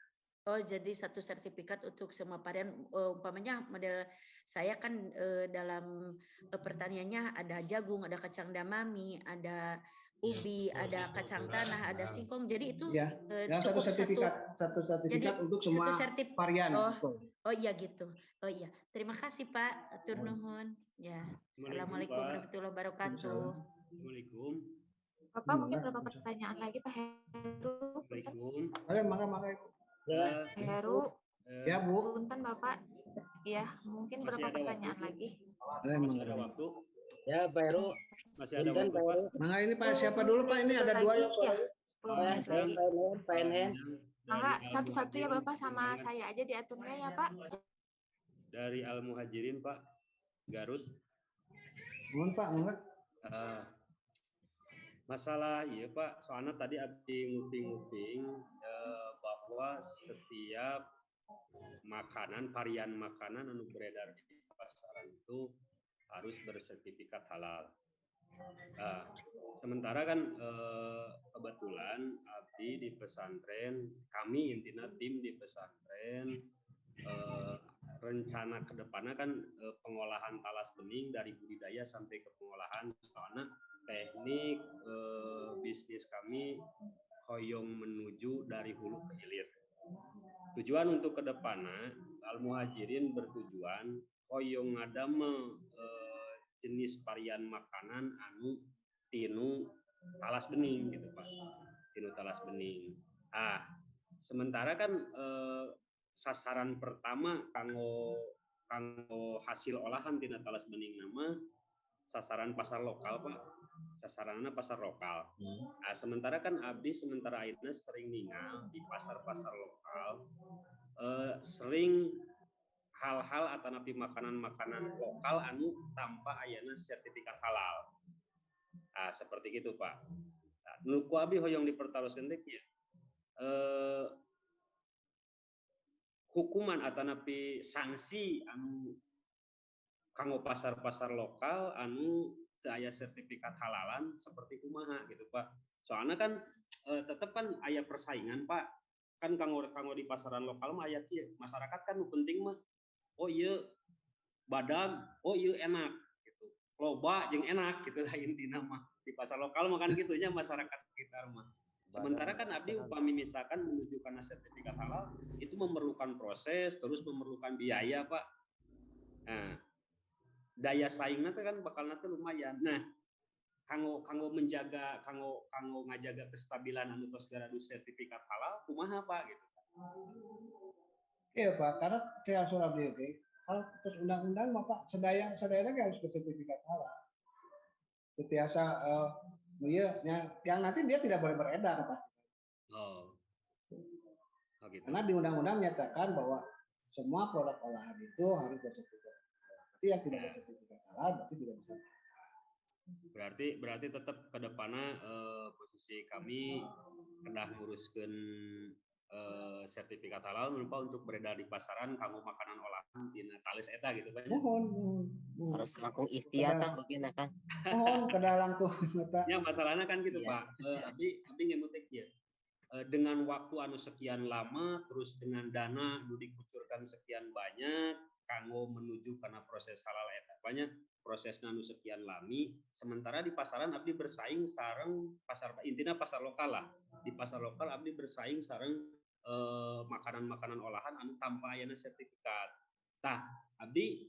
Oh, jadi satu sertifikat untuk semua varian. Umpamanya model saya kan dalam pertaniannya ada jagung, ada kacang damami, ada ubi, ada kacang tanah, ada singkong. Jadi itu satu sertifikat untuk semua varian. Oh iya gitu. Oh iya. Terima kasih Pak. Atur nuhun. Ya. Assalamualaikum warahmatullahi wabarakatuh. Assalamualaikum. Bapak mungkin beberapa pertanyaan lagi Pak Heru. Assalamualaikum. Mangga. Heru. Ya Bu. Punten Bapak. Ya, mungkin beberapa pertanyaan lagi. Ada waktu. Ya Pak Heru. Masih ada waktu Pak. Mangga ini Pak siapa dulu Pak? Ini ada dua yang suara. Pak Enhen. Mangga satu-satu ya Bapak sama saya aja diaturnya ya Pak. Dari Al Muhajirin Pak Garut. Mohon Pak, mangga. Masalah iya Pak, soalnya tadi abdi nguping bahwa setiap varian makanan anu beredar di pasaran itu harus bersertifikat halal. Sementara kan kebetulan abdi di pesantren, kami intinya tim di pesantren rencana ke depannya kan pengolahan talas bening dari budidaya sampai ke pengolahan soalnya ini bisnis kami hoyong menuju dari hulu ke hilir. Tujuan untuk kedepannya Al Muhajirin bertujuan hoyong ngadamel jenis varian makanan anu tinu talas bening gitu Pak, tinu talas bening. Sementara kan sasaran pertama kanggo hasil olahan tina talas bening nama sasaran pasar lokal Pak, sasarannya pasar lokal. Sementara kan abdi sementara akhirnya sering ningal di pasar-pasar lokal, sering hal-hal atau napi makanan-makanan lokal anu tanpa ayana sertifikat halal. Seperti itu Pak. Menurut abdi hoyong dipertaruskan dek ya. Hukuman atau napi sanksi anu kanggo pasar-pasar lokal anu teu aya sertifikat halalan seperti kumaha gitu Pak. Soalnya kan tetap kan aya persaingan Pak. Kan kanggo di pasaran lokal mah aya kieu. Masyarakat kan nu penting mah oh ieu badag, oh ieu enak gitu. Loba jeung enak gitu lah intina mah. Di pasar lokal mah kan gitunya masyarakat sekitar mah. Sementara kan abdi upami misalkan menuju kana sertifikat halal itu memerlukan proses, terus memerlukan biaya Pak. Nah, daya saingnya kan bakal nanti lumayan. Nah, kanggo menjaga kanggo ngajaga kestabilan anu tos garadu sertifikat halal kumaha Pak gitu. Iya Pak, karena kayak surat DP, kalau terus undang-undang mah Pak sedaya harus bersertifikat halal. Setiasa yang nanti dia tidak boleh beredar pasti. Gitu. Karena di undang-undang menyatakan bahwa semua produk olahan itu harus bersertifikat halal. Berarti yang tidak bersertifikat halal berarti tidak bisa. Berarti tetap ke depannya posisi kami kedah nguruskeun sertifikat halal lupa untuk beredar di pasaran kamu makanan olahan tina tales eta gitu Pak. Mohon. Harus langkung ikhtiar kan begini kan. Mohon kedah langkung eta. Ya masalahnya kan gitu Pak. Abdi ngemut kieu. Dengan waktu anu sekian lama terus dengan dana nu dikucurkan sekian banyak kanggo menuju karena proses halal eta banyak proses anu sekian lami sementara di pasaran abdi bersaing sareng intinya pasar lokal lah. Di pasar lokal abdi bersaing sareng makanan-makanan olahan anu tanpa ayana sertifikat. Tah, abdi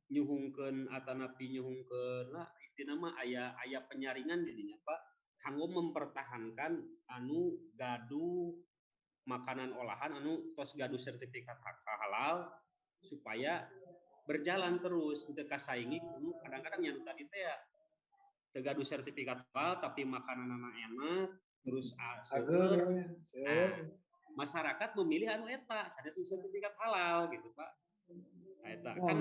nyuhungkeun atanapi nyuhungkeun lah intina mah aya penyaringan jadinya Pak kanggo mempertahankan anu gaduh makanan olahan anu tos gaduh sertifikat halal supaya berjalan terus teu kasaingi kudu kadang-kadang nya tadi teh ya teu gaduh sertifikat halal tapi makananna enak terus seger. Masyarakat memilih anu eta sanes sertifikat halal gitu Pak. Eta kan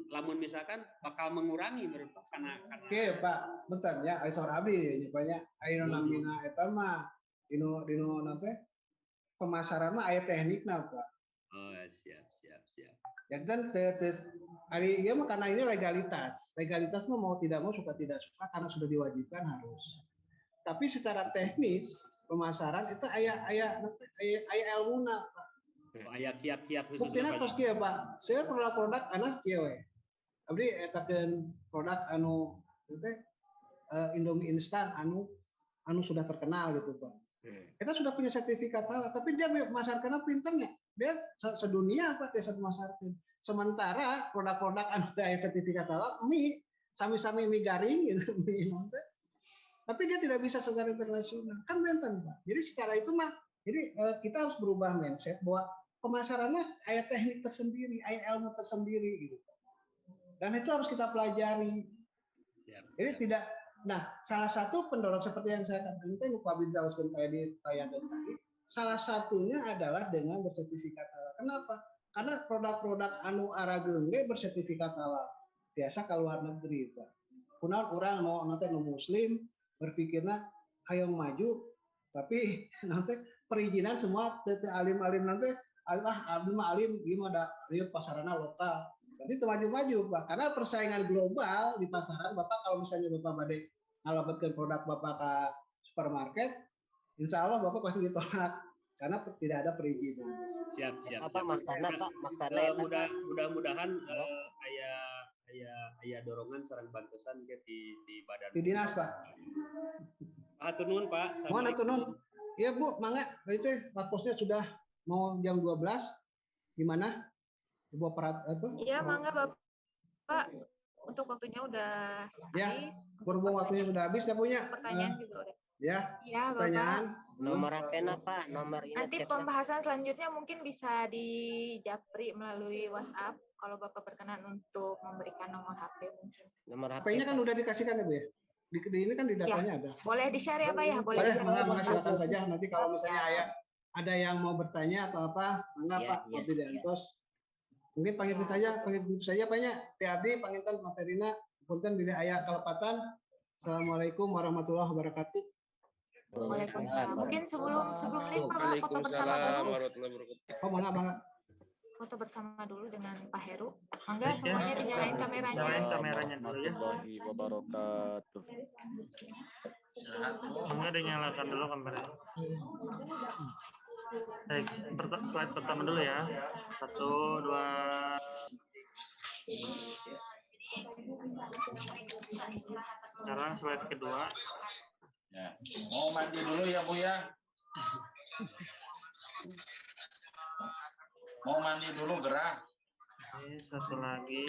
lamun misalkan bakal mengurangi menurut Pak karena Oke Pak, bentar ya aya saur abdi banyak aya namina eta mah dino nanti pemasaran mah aya teknikna Pak. Oh, siap. Ya kan hari ieu mah karena ini legalitas. Legalitas mah mau tidak mau suka tidak suka karena sudah diwajibkan harus. Tapi secara teknis pemasaran itu aya ilmuna Pak. Aya kiat-kiat khusus. Buktina tos kieu Pak. Saya produk anas kieu we. Abdi etakeun produk anu teh Indomie instan anu sudah terkenal gitu Pak. Kita sudah punya sertifikat halal, tapi dia memasarkannya pinternya. Dia sedunia Pak dia memasarkan. Sementara produk-produk anu teh sertifikat halal mie sami-sami mie garing gitu mie nanti. Tapi dia tidak bisa secara internasional. Kan benten Pak. Jadi secara itu mah kita harus berubah mindset bahwa pemasarannya aya teknik tersendiri, aya ilmu tersendiri gitu. Dan itu harus kita pelajari. Jadi tidak. Nah, salah satu pendorong seperti yang saya katakan tadi Pak Bin Tauskan tadi tadi, salah satunya adalah dengan bersertifikat halal. Kenapa? Karena produk-produk anu arageung ge bersertifikat halal. Biasa ke luar negeri, Pak. Kunaon urang mau nanti nu muslim berpikirna hayang maju, tapi nanti perizinan semua teu alim-alim nanti alim gimana ieu pasarana lokal. Berarti itu maju-maju Pak, karena persaingan global di pasaran Bapak kalau misalnya Bapak bade ngalabatkeun produk Bapak ke supermarket, insya Allah Bapak pasti ditolak karena tidak ada perizinan. Siap. Apa maksana Pak? Maksana mudah-mudahan aya dorongan sareng bantusan ke di badan. Di dinas, Pak. Hatur nuhun, Pak. Mohon hatur nuhun. Iya, Bu, mangga. Itu Pak Posnya sudah mau jam 12. Gimana? Ibu aparat apa? Iya, mangga Bapak. Untuk waktunya udah ya, habis. Berhubung waktunya sudah habis, saya punya pertanyaan juga udah. Ya, ya pertanyaan. Bapak. Nomor HP-na Pak, nomor ini. Nanti pembahasan selanjutnya mungkin bisa di japri melalui WhatsApp kalau Bapak berkenan untuk memberikan nomor HP mungkin. Nomor HP-nya kan udah dikasihkan ya Bu ya? Di ini kan di datanya ya, ada. Boleh di-share ya Pak ya? Boleh, mangga silakan saja. Nanti kalau misalnya ada yang mau bertanya atau apa, mangga Pak, Abdi Diantos. Mungkin panggil saja Paknya. TAD panginten materina punten bila aya kalepatan. Assalamualaikum warahmatullahi wabarakatuh. Waalaikumsalam. Mungkin sebelum ini Pak foto bersama dulu. Oh, mangga. Foto bersama dulu dengan Pak Heru. Mangga semuanya dinyalain kameranya. Nyalain kameranya dulu ya. Wabarakatuh. Mangga dinyalakan dulu kameranya. Baik, slide pertama dulu ya. 1, 2. Sekarang slide kedua. Ya. Mau mandi dulu ya Bu ya. Mau mandi dulu gerah. Oke, satu lagi.